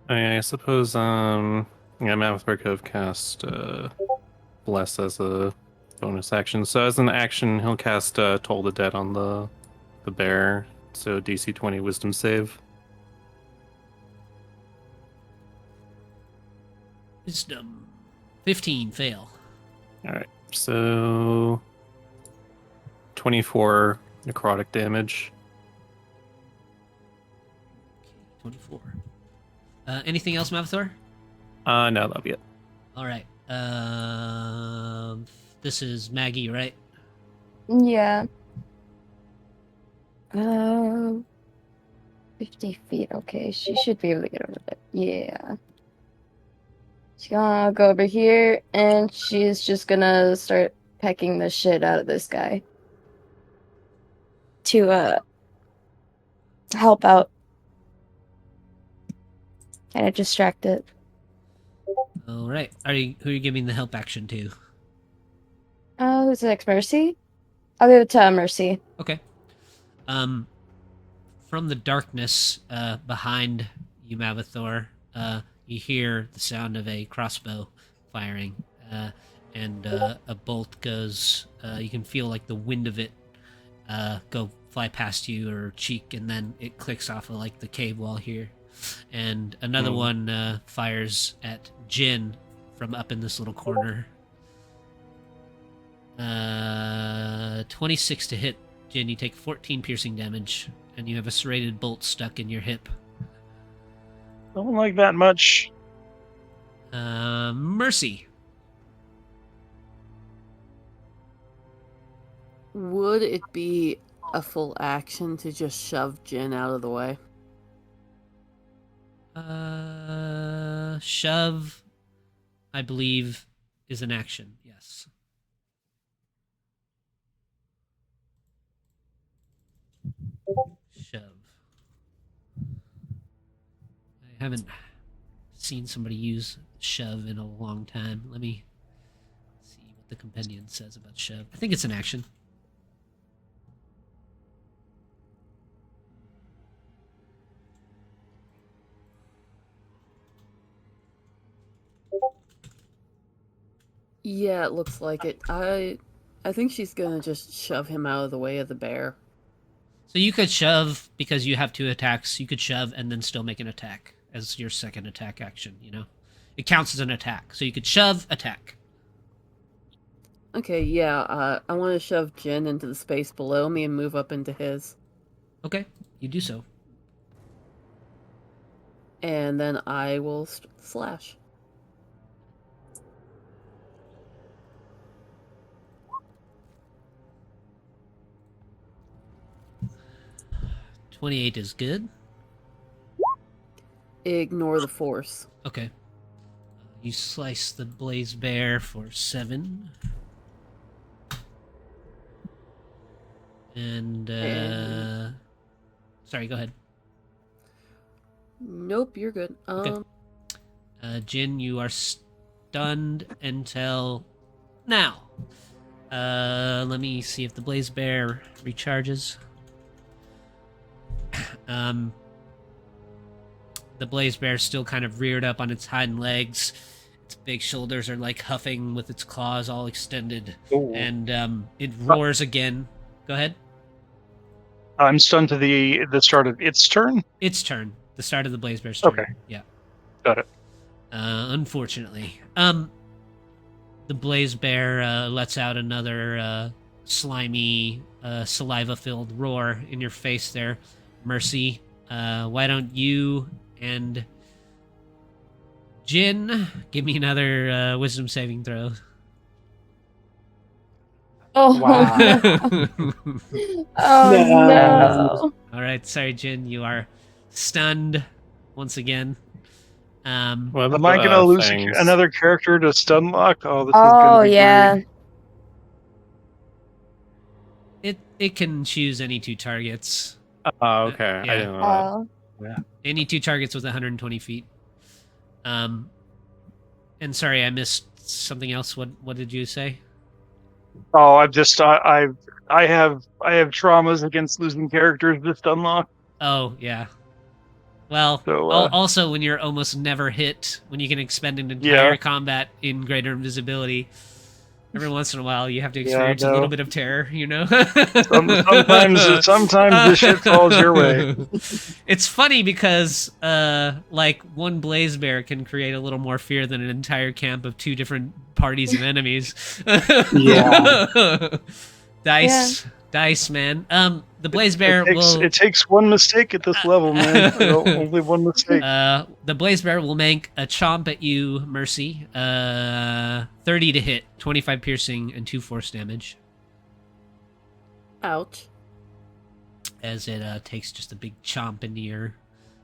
I suppose, yeah, Mavthor could have cast Bless as a bonus action. So as an action, he'll cast Toll the Dead on the bear. So DC 20 Wisdom save. Wisdom 15 fail. All right, so 24 necrotic damage. 24. Anything else, Mavthor? No, that'll be it. All right. This is Maggie, right? Yeah. 50 feet. Okay, she should be able to get over there. Yeah. She's gonna go over here, and she's just gonna start pecking the shit out of this guy. To help out. Kind of distract it. All right. Who are you giving the help action to? Who's the next? Mercy? I'll give it to Mercy. Okay. From the darkness behind you, Mavthor, you hear the sound of a crossbow firing, and a bolt goes. You can feel like the wind of it go fly past you or cheek, and then it clicks off of like the cave wall here, and another one fires at Jin from up in this little corner. 26 to hit, Jin. You take 14 piercing damage, and you have a serrated bolt stuck in your hip. Don't like that much. Mercy. Would it be a full action to just shove Jin out of the way? Shove, I believe, is an action. Yes. Shove. I haven't seen somebody use shove in a long time. Let me see what the compendium says about shove. I think it's an action. Yeah, it looks like it. I think she's gonna just shove him out of the way of the bear. So you could shove because you have 2 attacks. You could shove and then still make an attack as your second attack action. It counts as an attack. So you could shove, attack. Okay, yeah, I want to shove Jin into the space below me and move up into his. Okay, you do so. And then I will slash. .28 is good. Ignore the force. Okay. You slice the blaze bear for 7. And sorry, go ahead. Nope, you're good. Okay. Jin, you are stunned until now. Let me see if the blaze bear recharges. The blaze bear still kind of reared up on its hind legs. Its big shoulders are like huffing with its claws all extended. Ooh. And it roars again. Go ahead. I'm stunned to the start of its turn. Its turn. The start of the blaze bear's turn. Okay. Yeah. Got it. Unfortunately. The blaze bear lets out another slimy, saliva-filled roar in your face there, Mercy. Why don't you and Jin give me another wisdom saving throw? Oh, Wow. oh No. no. All right, sorry, Jin. You are stunned once again. What Am I gonna lose things? another character to stun lock? Oh, this is Oh gonna be yeah. weird. it can choose any 2 targets. Oh, okay. Yeah. I didn't know Oh. Any 2 targets with 120 feet. And sorry, I missed something else. What did you say? Oh, I've just I have traumas against losing characters to stun lock. Oh, yeah. Well, So, also when you're almost never hit, when you can expend an entire combat in greater invisibility, every once in a while you have to experience a little bit of terror, Sometimes the shit falls your way. It's funny because, like, one blaze bear can create a little more fear than an entire camp of 2 different parties of enemies. Yeah. Dice, man. The blaze bear It takes one mistake at this level, man. Only one mistake. The blaze bear will make a chomp at you, Mercy. 30 to hit, 25 piercing, and 2 force damage. Ouch. As it takes just a big chomp into your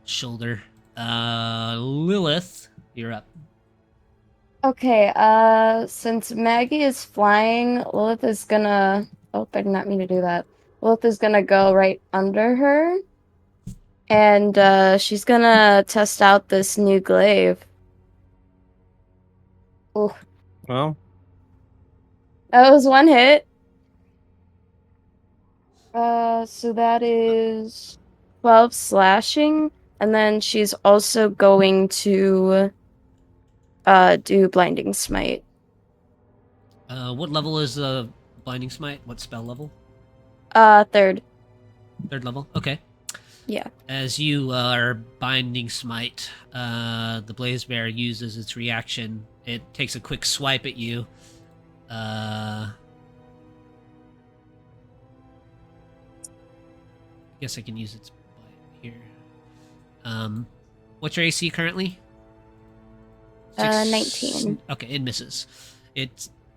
shoulder. Lilith, you're up. Okay, since Maggie is flying, Lilith is gonna... Oh, I did not mean to do that. Lilith is gonna go right under her. And, she's gonna test out this new glaive. Ooh, Well, that was 1 hit. So that is 12 slashing. And then she's also going to, do Blinding Smite. What level is the Blinding Smite? What spell level? 3rd. 3rd level? Okay. Yeah. As you are Binding Smite, the Blaze Bear uses its reaction. It takes a quick swipe at you. I guess I can use its bite here. What's your AC currently? 19. Okay, it misses.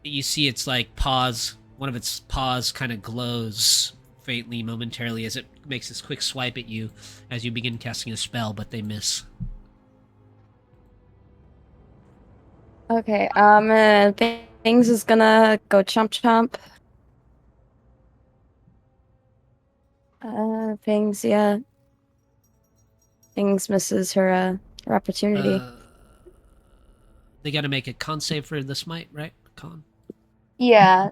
You see its like paws. One of its paws kind of glows faintly momentarily as it makes this quick swipe at you as you begin casting a spell, but they miss. Okay, Things is gonna go chomp chomp. Things, yeah. Things misses her opportunity. They got to make a con save for the smite, right? Con. Yeah.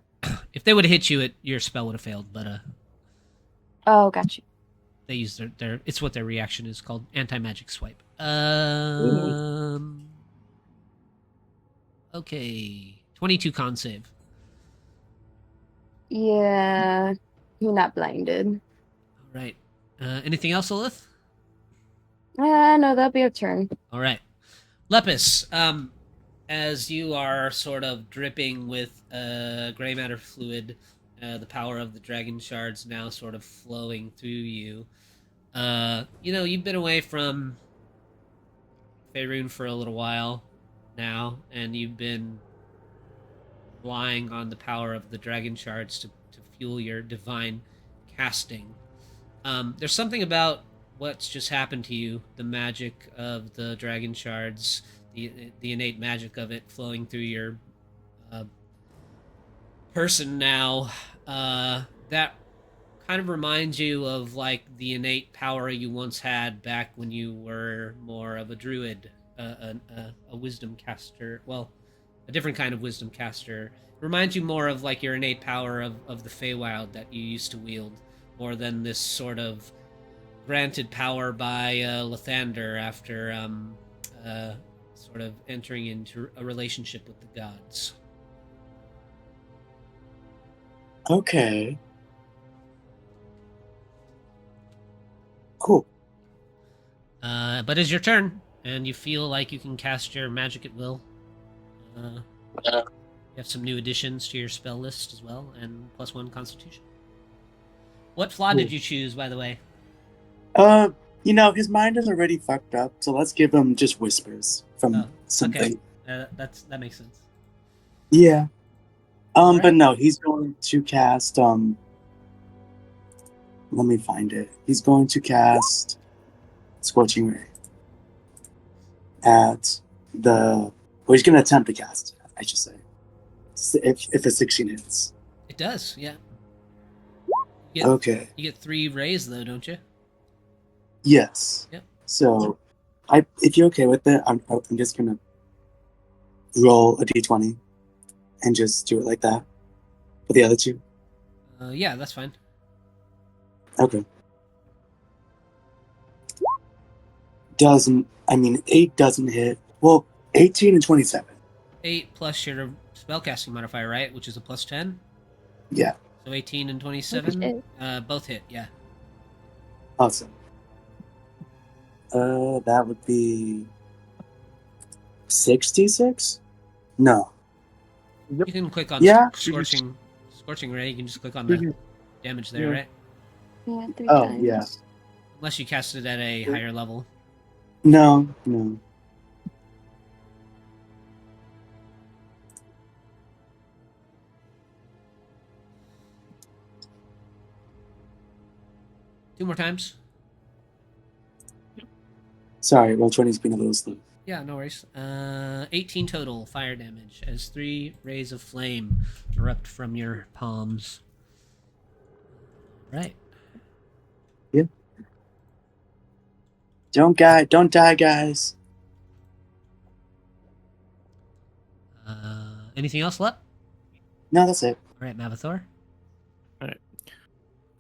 If they would have hit you, your spell would have failed. But Oh, got you. they use their it's what their reaction is called, anti-magic swipe. Okay, 22 con save. Yeah, you're not blinded. All right. Anything else, Lilith? No, that'll be your turn. All right. Lepus, as you are sort of dripping with gray matter fluid, the power of the dragon shards now sort of flowing through you. You've been away from Faerun for a little while now, and you've been relying on the power of the dragon shards to fuel your divine casting. There's something about what's just happened to you, the magic of the dragon shards, the innate magic of it flowing through your person now, that kind of reminds you of like the innate power you once had back when you were more of a druid, a wisdom caster. Well, a different kind of wisdom caster. Reminds you more of like your innate power of the Feywild that you used to wield, more than this sort of granted power by Lathander after sort of entering into a relationship with the gods. Okay. Cool. But it's your turn, and you feel like you can cast your magic at will. You have some new additions to your spell list as well, and +1 Constitution. What flaw did you choose, by the way? His mind is already fucked up, so let's give him just whispers from something. Okay. That makes sense. Yeah. Alright. But no, he's going to cast let me find it. He's going to cast Scorching Ray at he's going to attempt to cast it, I should say. If it's 16 hits. It does, yeah. Okay. You get 3 rays, though, don't you? Yes. Yep. So, if you're okay with it, I'm just going to roll a d20 and just do it like that for the other 2. Yeah, that's fine. Okay. 8 doesn't hit. Well, 18 and 27. 8 plus your spellcasting modifier, right? Which is a +10? Yeah. So 18 and 27? Both hit, yeah. Awesome. That would be 66? No. You can click on Yeah. Scorching Ray. You can just click on the damage there, right? Yeah, 3 Oh, times. yeah. Unless you cast it at a higher level. No. 2 more times. Sorry, Roll20's been a little slow. Yeah, no worries. 18 total fire damage as 3 rays of flame erupt from your palms. Right. Yeah. Don't die, guys. Anything else left? No, that's it. All right, Mavathor.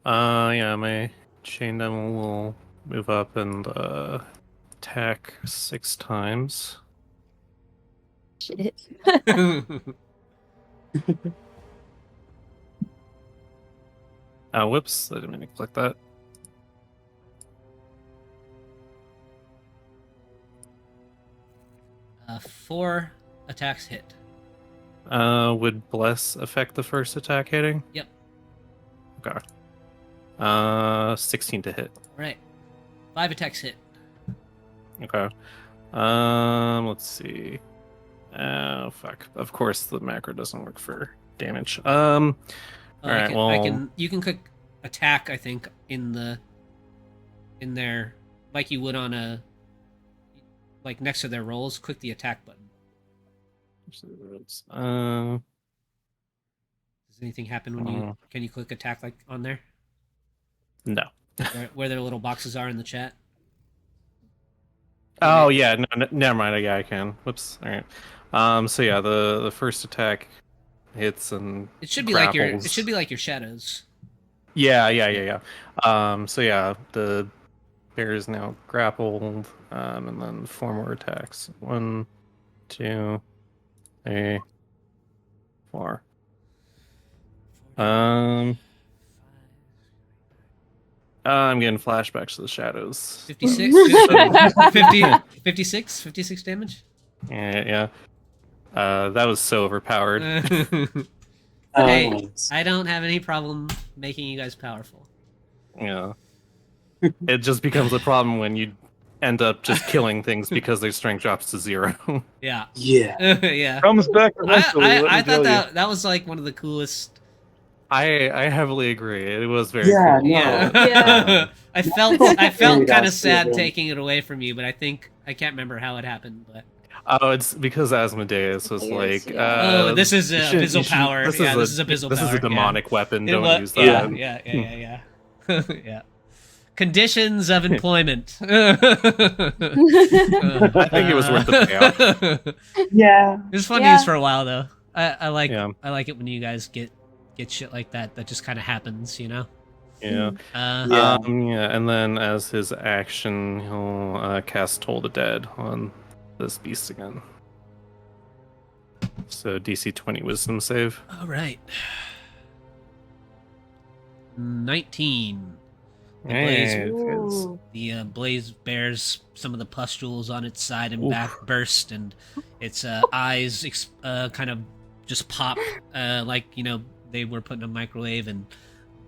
Yeah, my chain devil will move up and attack 6 times. Shit. Whoops, I didn't mean to click that. Four attacks hit. Would Bless affect the first attack hitting? Yep. Okay. 16 to hit. Right. 5 attacks hit. Okay. Let's see. Oh, fuck. Of course the macro doesn't work for damage. Alright, well... You can click attack, I think, in there, like you would on a... Like, next to their rolls, click the attack button. Does anything happen when you... Can you click attack, like, on there? No. Where their little boxes are in the chat? Oh, yeah, no, never mind. Yeah, I can. Whoops. Alright. So yeah, the first attack hits and it should be grapples. like your shadows. Yeah. So yeah, the bear is now grappled, and then 4 more attacks. 1, 2, 3, far. I'm getting flashbacks to the shadows. 56? 56 damage? Yeah. That was so overpowered. Hey, Nice. I don't have any problem making you guys powerful. Yeah. It just becomes a problem when you end up just killing things because their strength drops to 0. Yeah. Yeah. Yeah. Comes back eventually. let me I tell thought you. that was like one of the coolest. I heavily agree. It was very Yeah, cool. no. Yeah. Yeah. I felt Very kind of nice, sad yeah. taking it away from you, but I think I can't remember how it happened, but Oh, it's because Asmodeus was Yes, like, yeah. oh, this is you a shouldn't- abyssal you shouldn't- power. This Yeah, is this is abyssal This power, is a demonic weapon. It Don't wa- use yeah, that. yeah. Yeah. Conditions of employment. I think it was worth the payout. Yeah. It was fun to Yeah. use for a while though. I like Yeah. I like it when you guys get shit like that just kind of happens, you know. Yeah. Yeah. And then as his action, he'll cast Toll the Dead on this beast again. So DC 20 Wisdom save. All right. 19. The blaze, Hey, Ooh. the blaze bears some of the pustules on its side and Oof. back burst, and its eyes kind of just pop like, you know, they were put in a microwave, and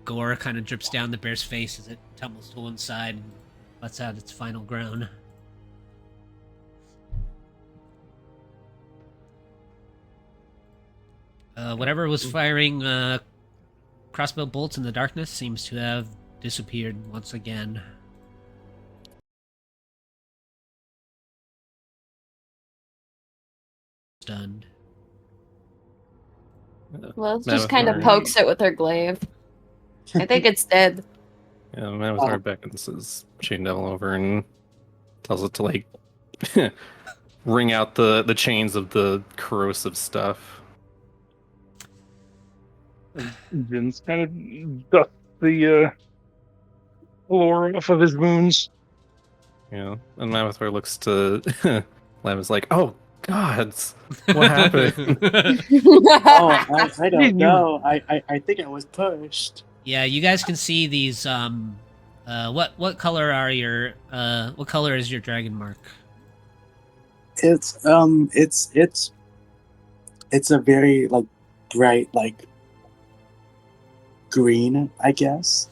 gore kind of drips down the bear's face as it tumbles to one side and lets out its final groan. Whatever was firing crossbow bolts in the darkness seems to have disappeared once again. Stunned. Lilith just kind of Mavathar- pokes it with her glaive. I think it's dead. Yeah, Mavathar beckons his chain devil over and tells it to like wring out the chains of the corrosive stuff. Vince kind of dusts the floor off of his wounds. Yeah, and Mavathar looks to Lem is like, "Oh gods, what happened?" Oh, I don't know. I think I was pushed. Yeah, you guys can see these. What color are your what color is your dragon mark? It's it's a very like bright like green, I guess.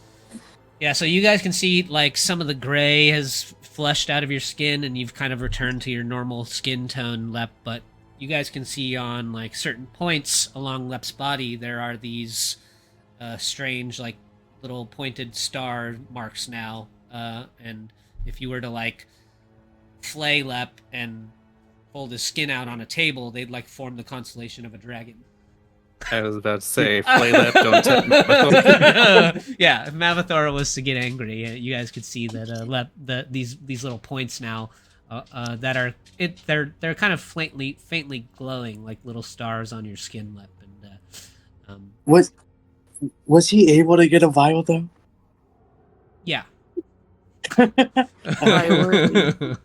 Yeah, so you guys can see like some of the gray has fleshed out of your skin, and you've kind of returned to your normal skin tone, Lep. But you guys can see on like certain points along Lep's body there are these strange like little pointed star marks now. And if you were to like flay Lep and fold his skin out on a table, they'd like form the constellation of a dragon. I was about to say, "Play that, don't tempt Mavathar." Yeah, if Mavathor was to get angry, you guys could see that these little points now that are they're kind of faintly glowing like little stars on your skin, Lep. And Was he able to get a vial though? yeah. Priority.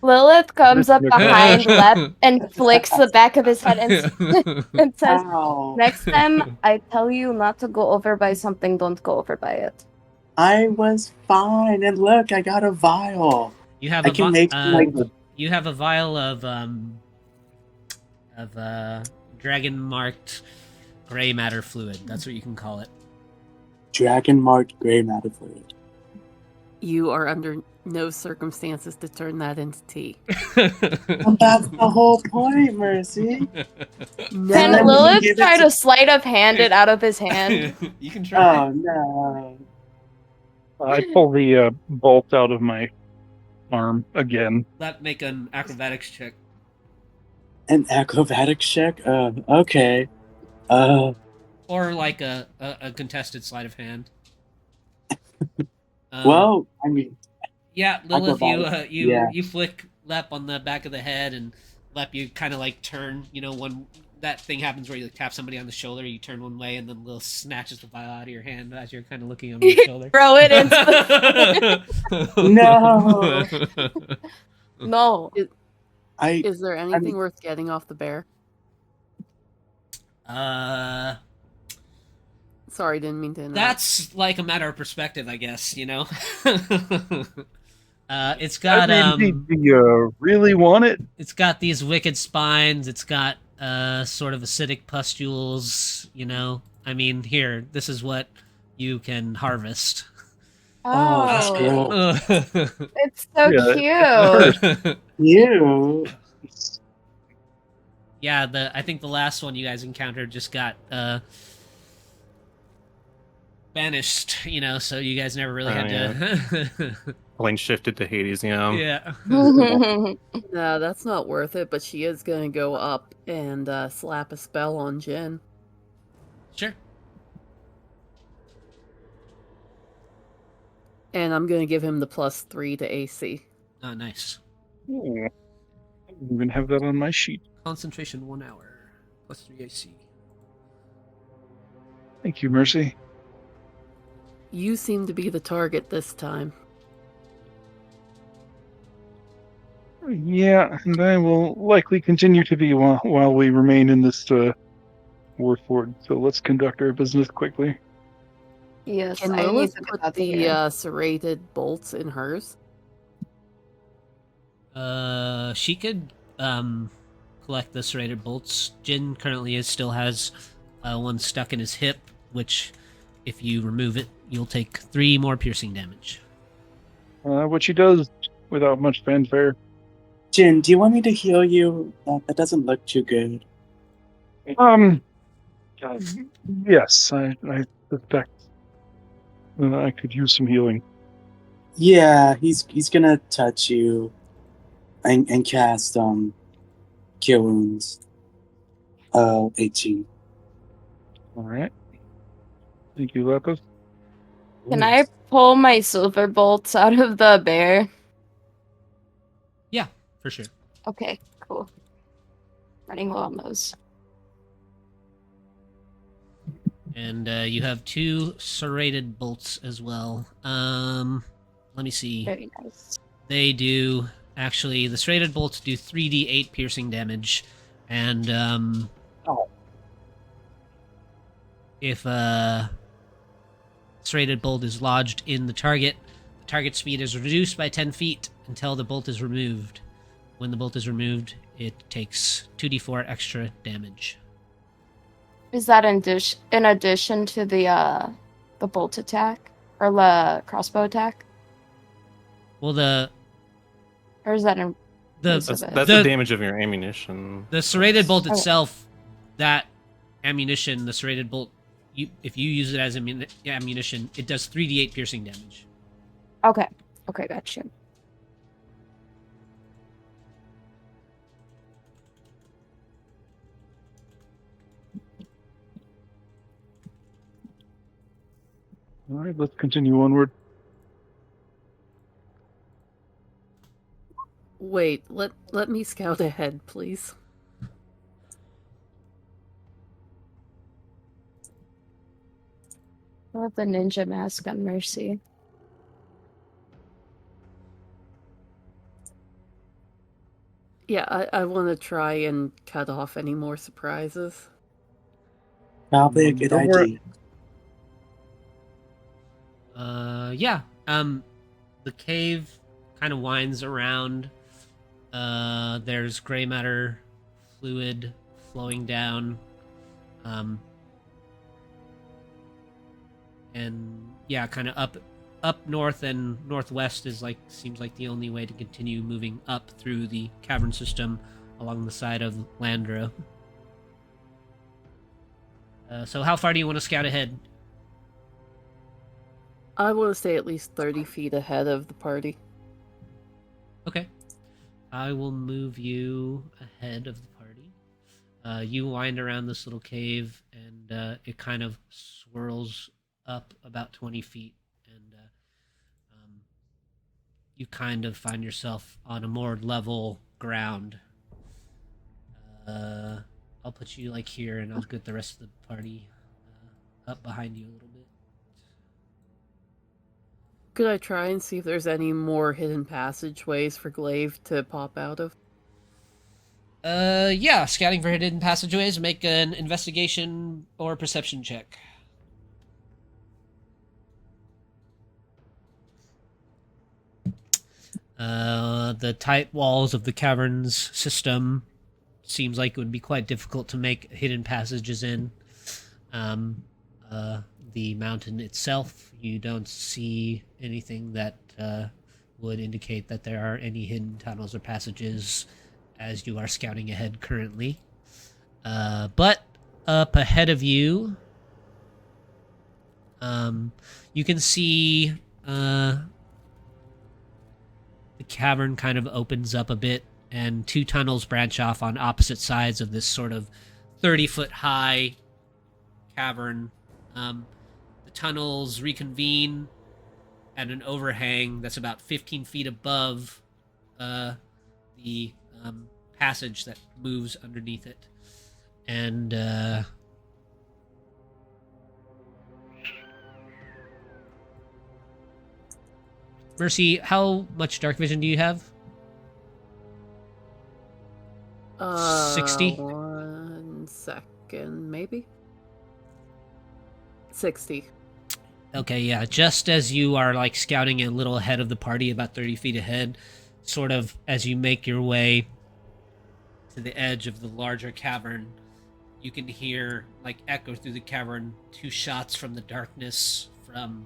Lilith comes up Mr. behind Lep and flicks the back of his head and says, Ow. "Next time I tell you not to go over by something, don't go over by it." I was fine, and look, I got a vial. You have I a can make like you have a vial of dragon marked gray matter fluid. That's what you can call it. dragon marked gray matter fluid. You are under no circumstances to turn that into tea. Well, that's the whole point, Mercy. No. Can Then we Lilith give it try to- to sleight of hand it out of his hand? You can try. Oh no! I pull the bolt out of my arm again. Let make an acrobatics check. An acrobatics check. Okay. Or like a contested sleight of hand. Well, I mean, Yeah, Lilith, acrobatics, you yeah. you flick Lep on the back of the head, and Lep, you kind of like turn. You know, when that thing happens where you like, tap somebody on the shoulder, you turn one way, and then Lilith snatches the vial out of your hand as you're kind of looking over your shoulder. Throw it into the... No. I Is there anything worth getting off the bear? Uh, Sorry, didn't mean to interrupt. that's like a matter of perspective, I guess. It's got I mean, do you really want it? it's got these wicked spines. It's got sort of acidic pustules. I mean, here, this is what you can harvest. Oh, that's Oh, gross. it's so Yeah, cute. You. Yeah, I think the last one you guys encountered just got banished. So you guys never really had to. Plane shifted to Hades, Yeah. No, that's not worth it, but she is going to go up and slap a spell on Jin. Sure. And I'm going to give him the +3 to AC. Oh, nice. Oh, I don't even have that on my sheet. Concentration 1 hour +3 AC. Thank you, Mercy. You seem to be the target this time. Yeah, and I will likely continue to be while we remain in this warford. So let's conduct our business quickly. Yes, Can I need Lilith to get put out of the here. serrated bolts in hers? She could collect the serrated bolts. Jin currently still has one stuck in his hip, which, if you remove it, you'll take 3 more piercing damage. Which she does without much fanfare. Jin, do you want me to heal you? That doesn't look too good. Yes, I suspect I could use some healing. Yeah, he's gonna touch you and cast Cure Wounds. 18. All right. Thank you, Lepus. Can I pull my silver bolts out of the bear? Yeah, for sure. Okay, cool. Running low on those. And you have 2 serrated bolts as well. Let me see. Very nice. They do actually. The serrated bolts do 3d8 piercing damage, and if a serrated bolt is lodged in the target speed is reduced by 10 feet until the bolt is removed. When the bolt is removed, it takes 2d4 extra damage. Is that in addition to the bolt attack or the crossbow attack, Well, or is that in place That's of it? the damage of your ammunition. the serrated bolt Okay. itself, that ammunition, the serrated bolt, if you use it as ammunition, it does 3d8 piercing damage. Okay, gotcha. All right, let's continue onward. Wait, let me scout ahead, please. I love the ninja mask on Mercy. Yeah, I want to try and cut off any more surprises. Probably a good Don't worry. idea. Yeah. The cave kind of winds around. There's gray matter fluid flowing down. And yeah, kind of up north and northwest seems like the only way to continue moving up through the cavern system along the side of Landro. So how far do you want to scout ahead? I want to stay at least 30 feet ahead of the party. Okay. I will move you ahead of the party. You wind around this little cave, and it kind of swirls up about 20 feet, and you kind of find yourself on a more level ground. I'll put you like here, and I'll get the rest of the party up behind you a little bit. Could I try and see if there's any more hidden passageways for Glaive to pop out of? Yeah, scouting for hidden passageways. Make an investigation or perception check. The tight walls of the cavern's system seems like it would be quite difficult to make hidden passages in. Um, the mountain itself, you don't see anything that would indicate that there are any hidden tunnels or passages as you are scouting ahead currently. But up ahead of you, you can see the cavern kind of opens up a bit, and two tunnels branch off on opposite sides of this sort of 30-foot high cavern. The tunnels reconvene at an overhang that's about 15 feet above the passage that moves underneath it. And Mercy, how much dark vision do you have? 60? 1 second, maybe? 60. Okay, yeah. Just as you are like scouting a little ahead of the party, about 30 feet ahead, sort of as you make your way to the edge of the larger cavern, you can hear like echo through the cavern two shots from the darkness from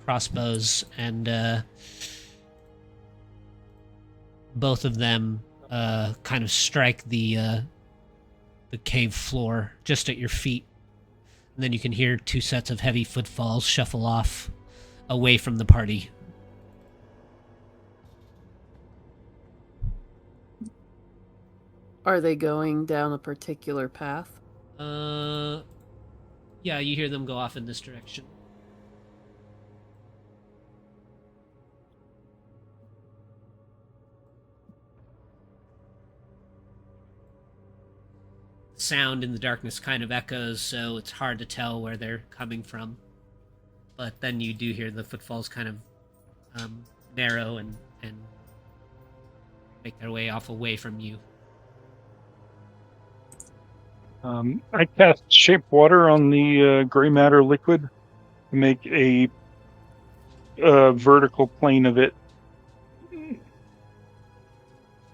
crossbows, and both of them kind of strike the cave floor just at your feet. And then you can hear two sets of heavy footfalls shuffle off away from the party. Are they going down a particular path? Yeah, you hear them go off in this direction. Sound in the darkness kind of echoes, so it's hard to tell where they're coming from. But then you do hear the footfalls kind of narrow and make their way off away from you. I cast shape water on the gray matter liquid to make a vertical plane of it,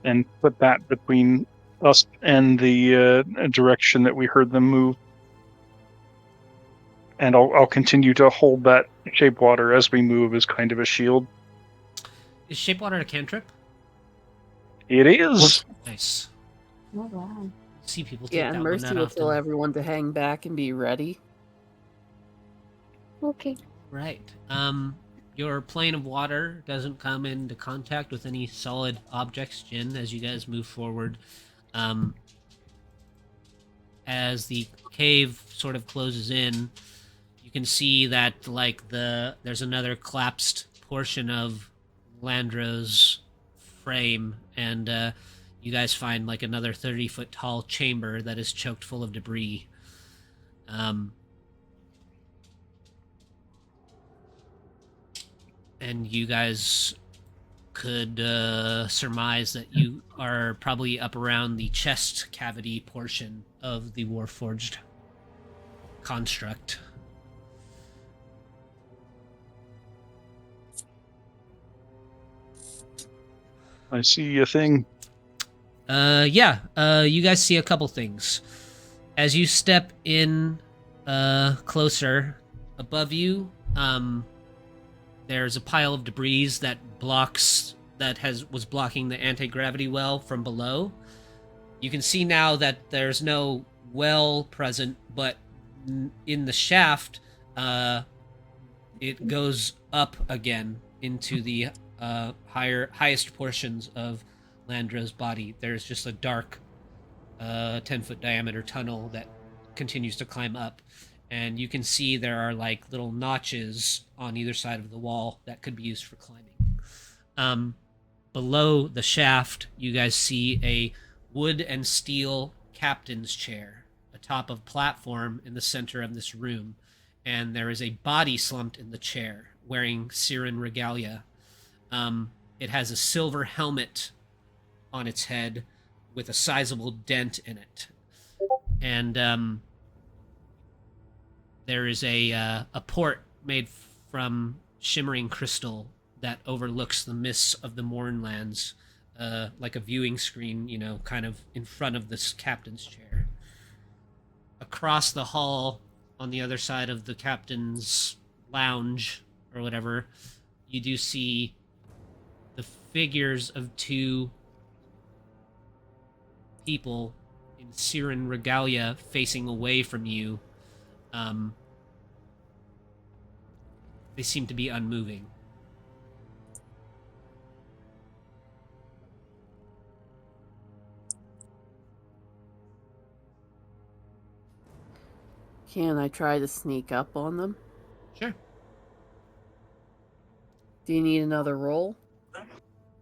and put that between us and the direction that we heard them move. And I'll continue to hold that shape water as we move as kind of a shield. Is shape water a cantrip? It is. Nice. Oh, wow. See people take Yeah, that and one Mercy that will often. tell everyone to hang back and be ready. Okay. Right. Your plane of water doesn't come into contact with any solid objects, Jin, as you guys move forward. As the cave sort of closes in, you can see that like there's another collapsed portion of Landro's frame, and you guys find like another 30-foot tall chamber that is choked full of debris. And you guys could surmise that you are probably up around the chest cavity portion of the Warforged construct. I see a thing. You guys see a couple things. As you step in closer, above you, there's a pile of debris that was blocking the anti-gravity well from below. You can see now that there's no well present, but in the shaft, it goes up again into the highest portions of Landra's body. There's just a dark 10-foot diameter tunnel that continues to climb up, and you can see there are like little notches on either side of the wall that could be used for climbing. Below the shaft, you guys see a wood and steel captain's chair atop of platform in the center of this room, and there is a body slumped in the chair wearing Siren regalia. It has a silver helmet on its head with a sizable dent in it. And there is a port made from shimmering crystal that overlooks the mists of the Mournlands, like a viewing screen, kind of in front of this captain's chair. Across the hall, on the other side of the captain's lounge or whatever, you do see the figures of two people in Siren regalia facing away from you. They seem to be unmoving. Can I try to sneak up on them? Sure. Do you need another roll?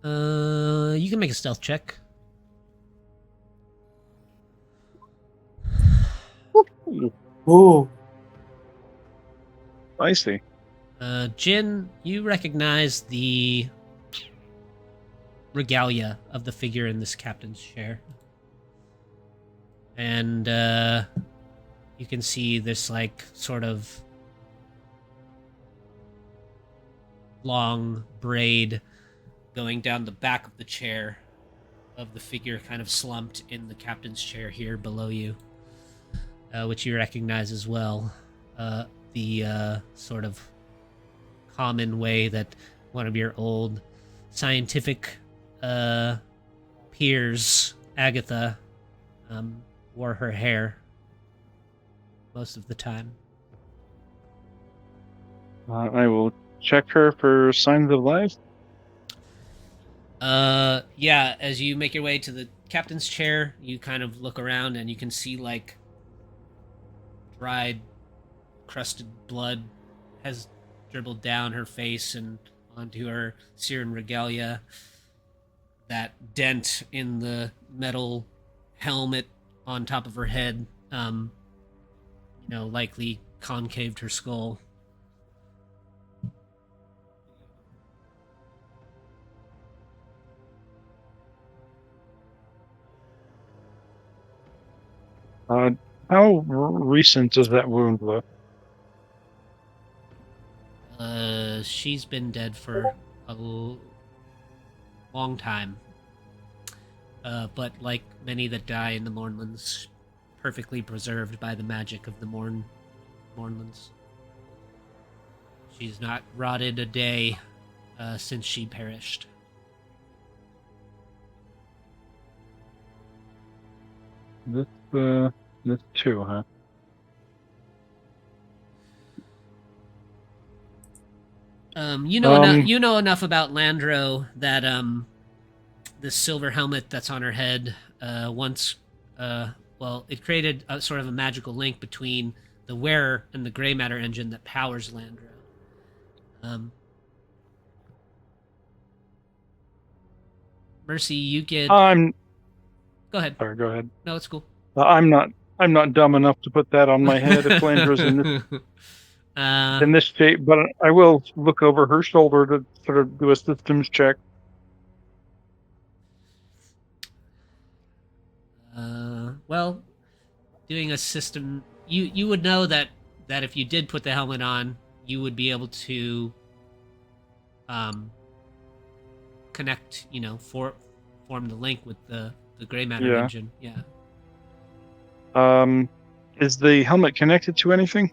You can make a stealth check. Ooh. I see. Jin, you recognize the regalia of the figure in this captain's chair. And you can see this, like, sort of long braid going down the back of the chair of the figure kind of slumped in the captain's chair here below you, which you recognize as well. The sort of common way that one of your old scientific peers, Agatha, wore her hair most of the time. I will check her for signs of life. Yeah, as you make your way to the captain's chair, you kind of look around and you can see, like, dried, crusted blood has dribbled down her face and onto her Siren regalia. That dent in the metal helmet on top of her head, likely concaved her skull. How recent does that wound look? She's been dead for a long time. But like many that die in the Mournlands, perfectly preserved by the magic of the Mournlands. She's not rotted a day since she perished. This too, huh? You know enough about Landro that this silver helmet that's on her head it created a sort of a magical link between the wearer and the gray matter engine that powers Landro. Mercy, you get. Go ahead. Sorry, go ahead. No, it's cool. I'm not dumb enough to put that on my head if Landra's in this shape, but I will look over her shoulder to sort of do a systems check. Doing a system, you would know that if you did put the helmet on, you would be able to connect, form the link with the gray matter engine. Yeah. Is the helmet connected to anything?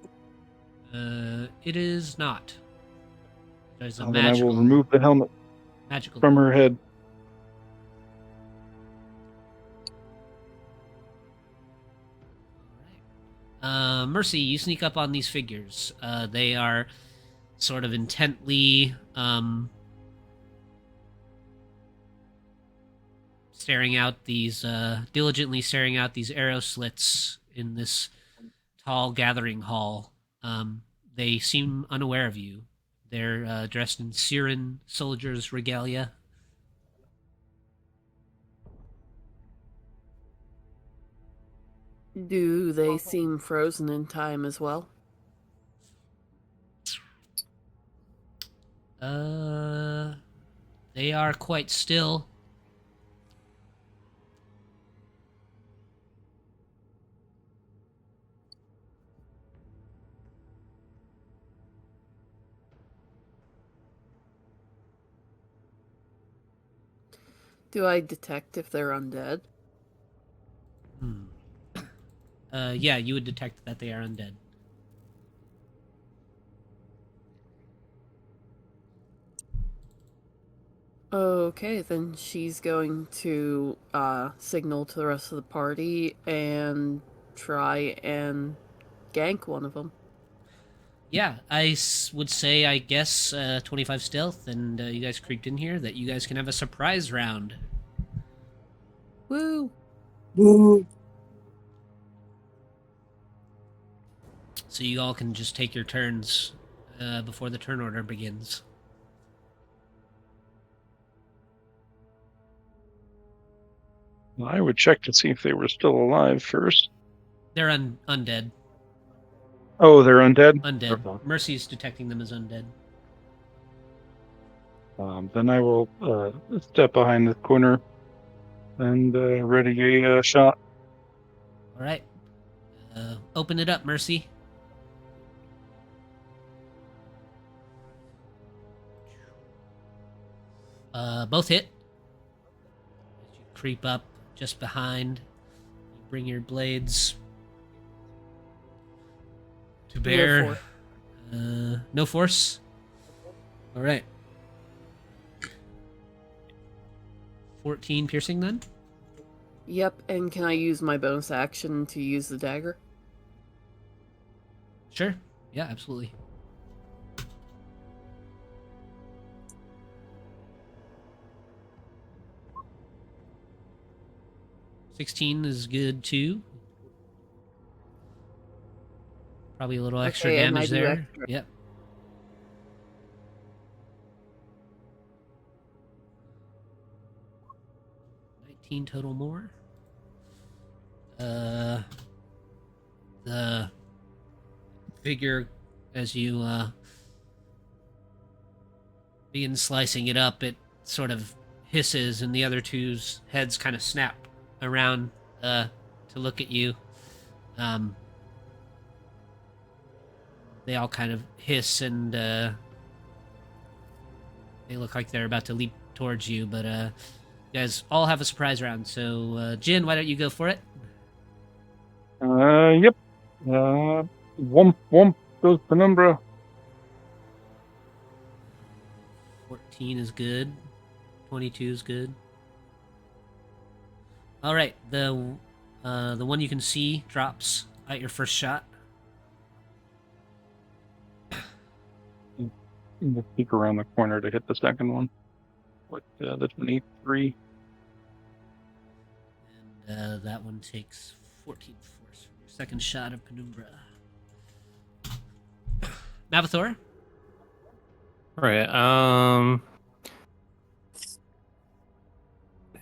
It is not. There's a Then I will remove the helmet from her head. Mercy, you sneak up on these figures. They are sort of intently diligently staring out these arrow slits in this tall gathering hall. They seem unaware of you. They're dressed in Siren soldiers' regalia. Do they seem frozen in time as well? They are quite still. Do I detect if they're undead? Yeah, you would detect that they are undead. Okay, then she's going to signal to the rest of the party and try and gank one of them. Yeah, I would say, I guess, 25 stealth, and you guys creeped in here, that you guys can have a surprise round. Woo! Woo. So you all can just take your turns before the turn order begins. I would check to see if they were still alive first. They're undead. Oh, they're undead? Undead. Okay. Mercy's detecting them as undead. Then I will step behind the corner and ready a shot. All right. Open it up, Mercy. Both hit. As you creep up just behind, you bring your blades to bear. No force. All right. 14 piercing then? Yep, and can I use my bonus action to use the dagger? Sure. Yeah, absolutely. $16 is good too. Probably a little extra Okay, and I damage do there. extra. Yep. Total more. The figure, as you begin slicing it up, it sort of hisses, and the other two's heads kind of snap around to look at you. They all kind of hiss, and they look like they're about to leap towards you, but you guys all have a surprise round. So, Jin, why don't you go for it? Yep. Womp womp goes Penumbra. 14 is good. 22 is good. All right, the one you can see drops at your first shot. We'll peek around the corner to hit the second one. With the 23. And that one takes 14 force from your second shot of Penumbra. Mavathor? Alright,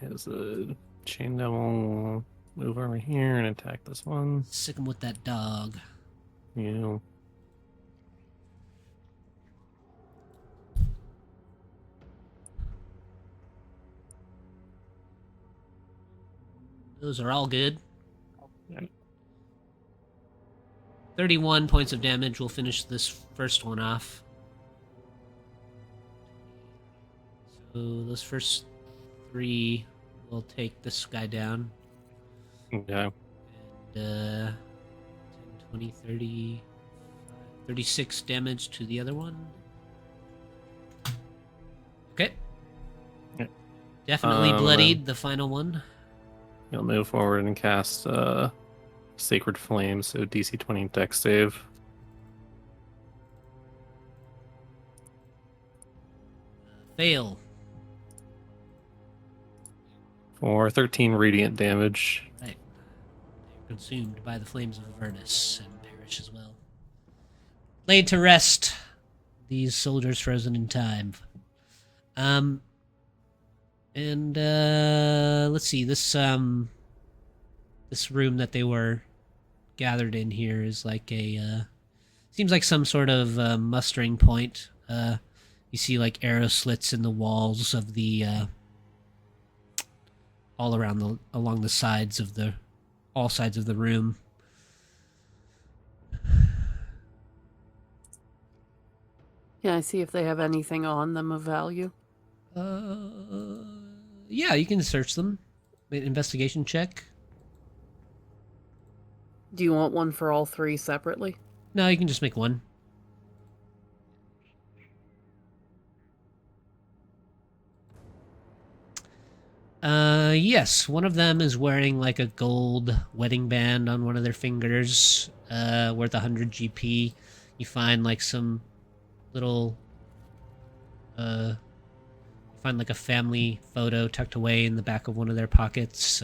has a chain devil move over here and attack this one. Sick him with that dog. Yeah. Those are all good. Yeah. 31 points of damage. We'll finish this first one off. So those first 3 will take this guy down. Okay. And 10, 20, 30, 36 damage to the other one. Okay. Yeah. Definitely bloodied, the final one. He'll move forward and cast Sacred Flame, so DC 20 dex save. Fail. For 13 radiant damage. Right. They're consumed by the flames of Avernus and perish as well. Laid to rest, these soldiers frozen in time. And let's see, this room that they were gathered in here is like a seems like some sort of mustering point. You see like arrow slits in the walls of the all around along the sides of all sides of the room. Can I see if they have anything on them of value? Yeah, you can search them. Make an investigation check. Do you want one for all three separately? No, you can just make one. Yes, one of them is wearing like a gold wedding band on one of their fingers, worth 100 GP. You find like some little, you find like a family photo tucked away in the back of one of their pockets.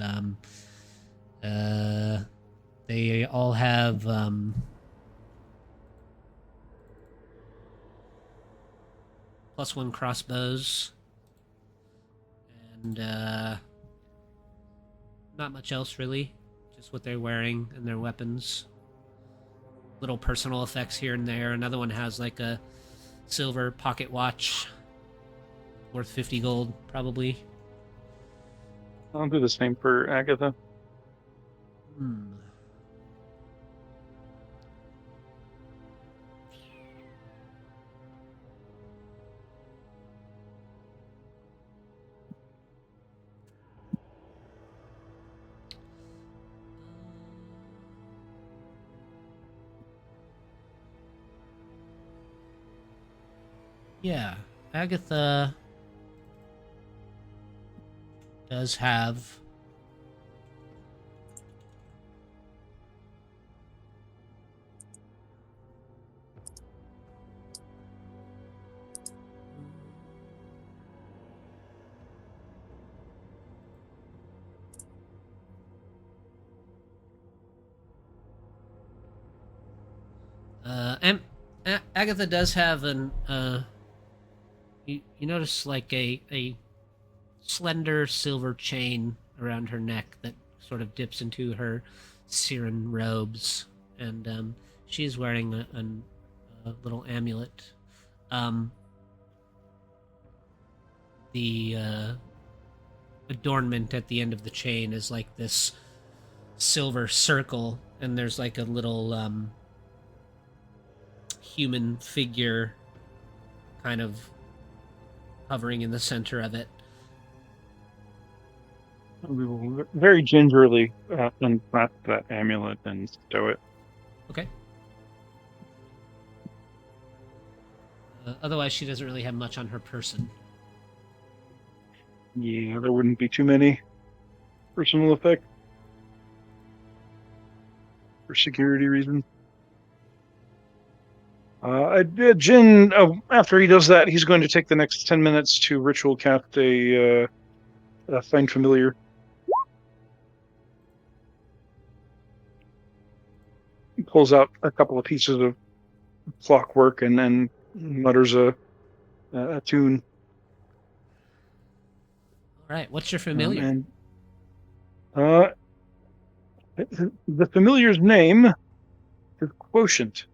They all have, +1 crossbows. And not much else really, just what they're wearing and their weapons. Little personal effects here and there. Another one has like a silver pocket watch worth 50 gold probably. I'll do the same for Agatha. Yeah, Agatha does have and Agatha does have an you notice like a slender silver chain around her neck that sort of dips into her Siren robes, and she is wearing a little amulet. The adornment at the end of the chain is like this silver circle, and there's like a little human figure kind of hovering in the center of it. We will very gingerly unclasp that amulet and stow it. Okay. Otherwise, she doesn't really have much on her person. Yeah, there wouldn't be too many personal effects for security reasons. Jin, after he does that, he's going to take the next 10 minutes to ritual cast a find familiar. He pulls out a couple of pieces of clockwork and then mutters a tune. All right, what's your familiar? The familiar's name is Quotient.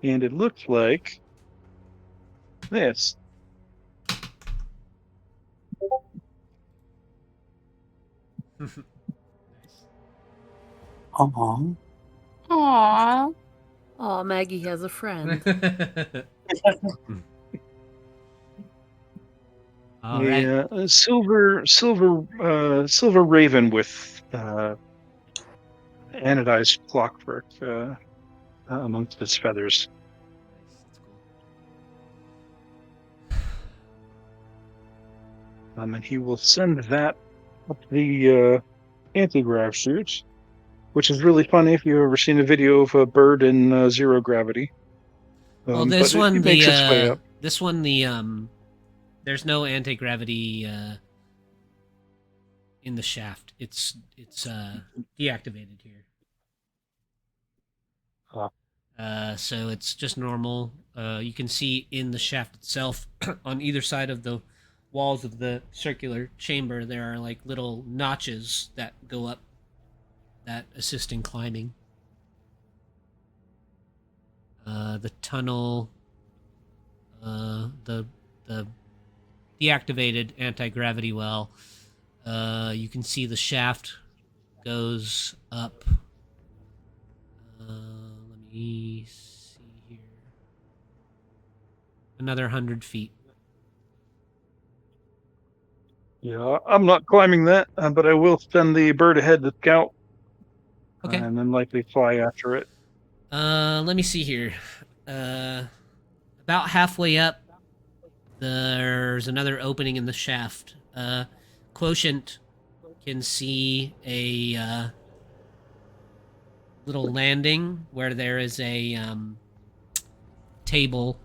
And it looks like this. Aww. Aww. Aw, Maggie has a friend. All right. A silver raven with anodized clockwork amongst its feathers. And he will send that up the anti-grav chute, which is really funny if you've ever seen a video of a bird in zero gravity. Well, this but one, it makes its way up. this one, there's no anti-gravity in the shaft. It's deactivated here. So it's just normal. You can see in the shaft itself, on either side of the walls of the circular chamber, there are like little notches that go up that assist in climbing. The tunnel, the deactivated anti-gravity well. You can see the shaft goes up. Let me see here. Another 100 feet. Yeah, I'm not climbing that, but I will send the bird ahead to scout, Okay. and then likely fly after it. Let me see here. About halfway up, there's another opening in the shaft. Quotient can see a little landing where there is a table.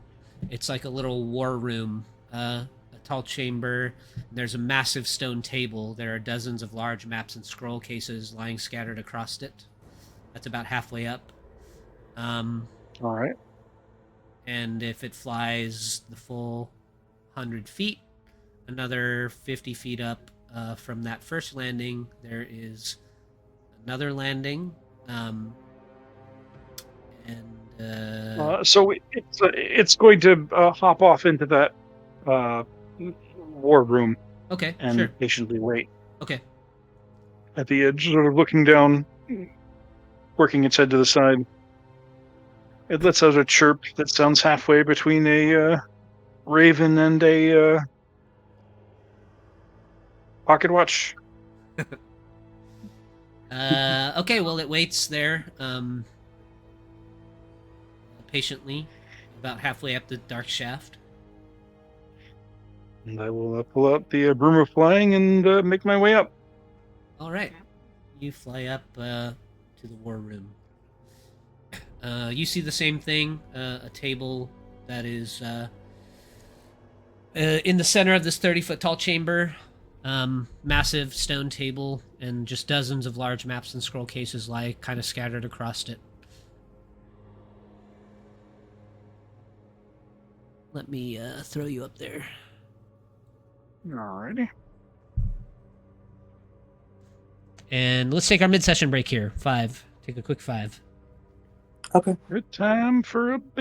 It's like a little war room, a tall chamber. There's a massive stone table. There are dozens of large maps and scroll cases lying scattered across it. That's about halfway up. All right. And if it flies the full 100 feet, another 50 feet up from that first landing, there is another landing. So it's going to hop off into that war room Okay, and sure. patiently wait Okay. at the edge, sort of looking down, working its head to the side. It lets out a chirp that sounds halfway between a raven and a pocket watch. Okay, well, it waits there patiently, about halfway up the dark shaft. And I will pull out the broom of flying and make my way up. All right. You fly up to the war room. You see the same thing, a table that is in the center of this 30-foot tall chamber. Massive stone table and just dozens of large maps and scroll cases lie kind of scattered across it. Let me throw you up there. Alrighty. And let's take our mid-session break here. 5. Take a quick 5. Okay. Good time for a beat.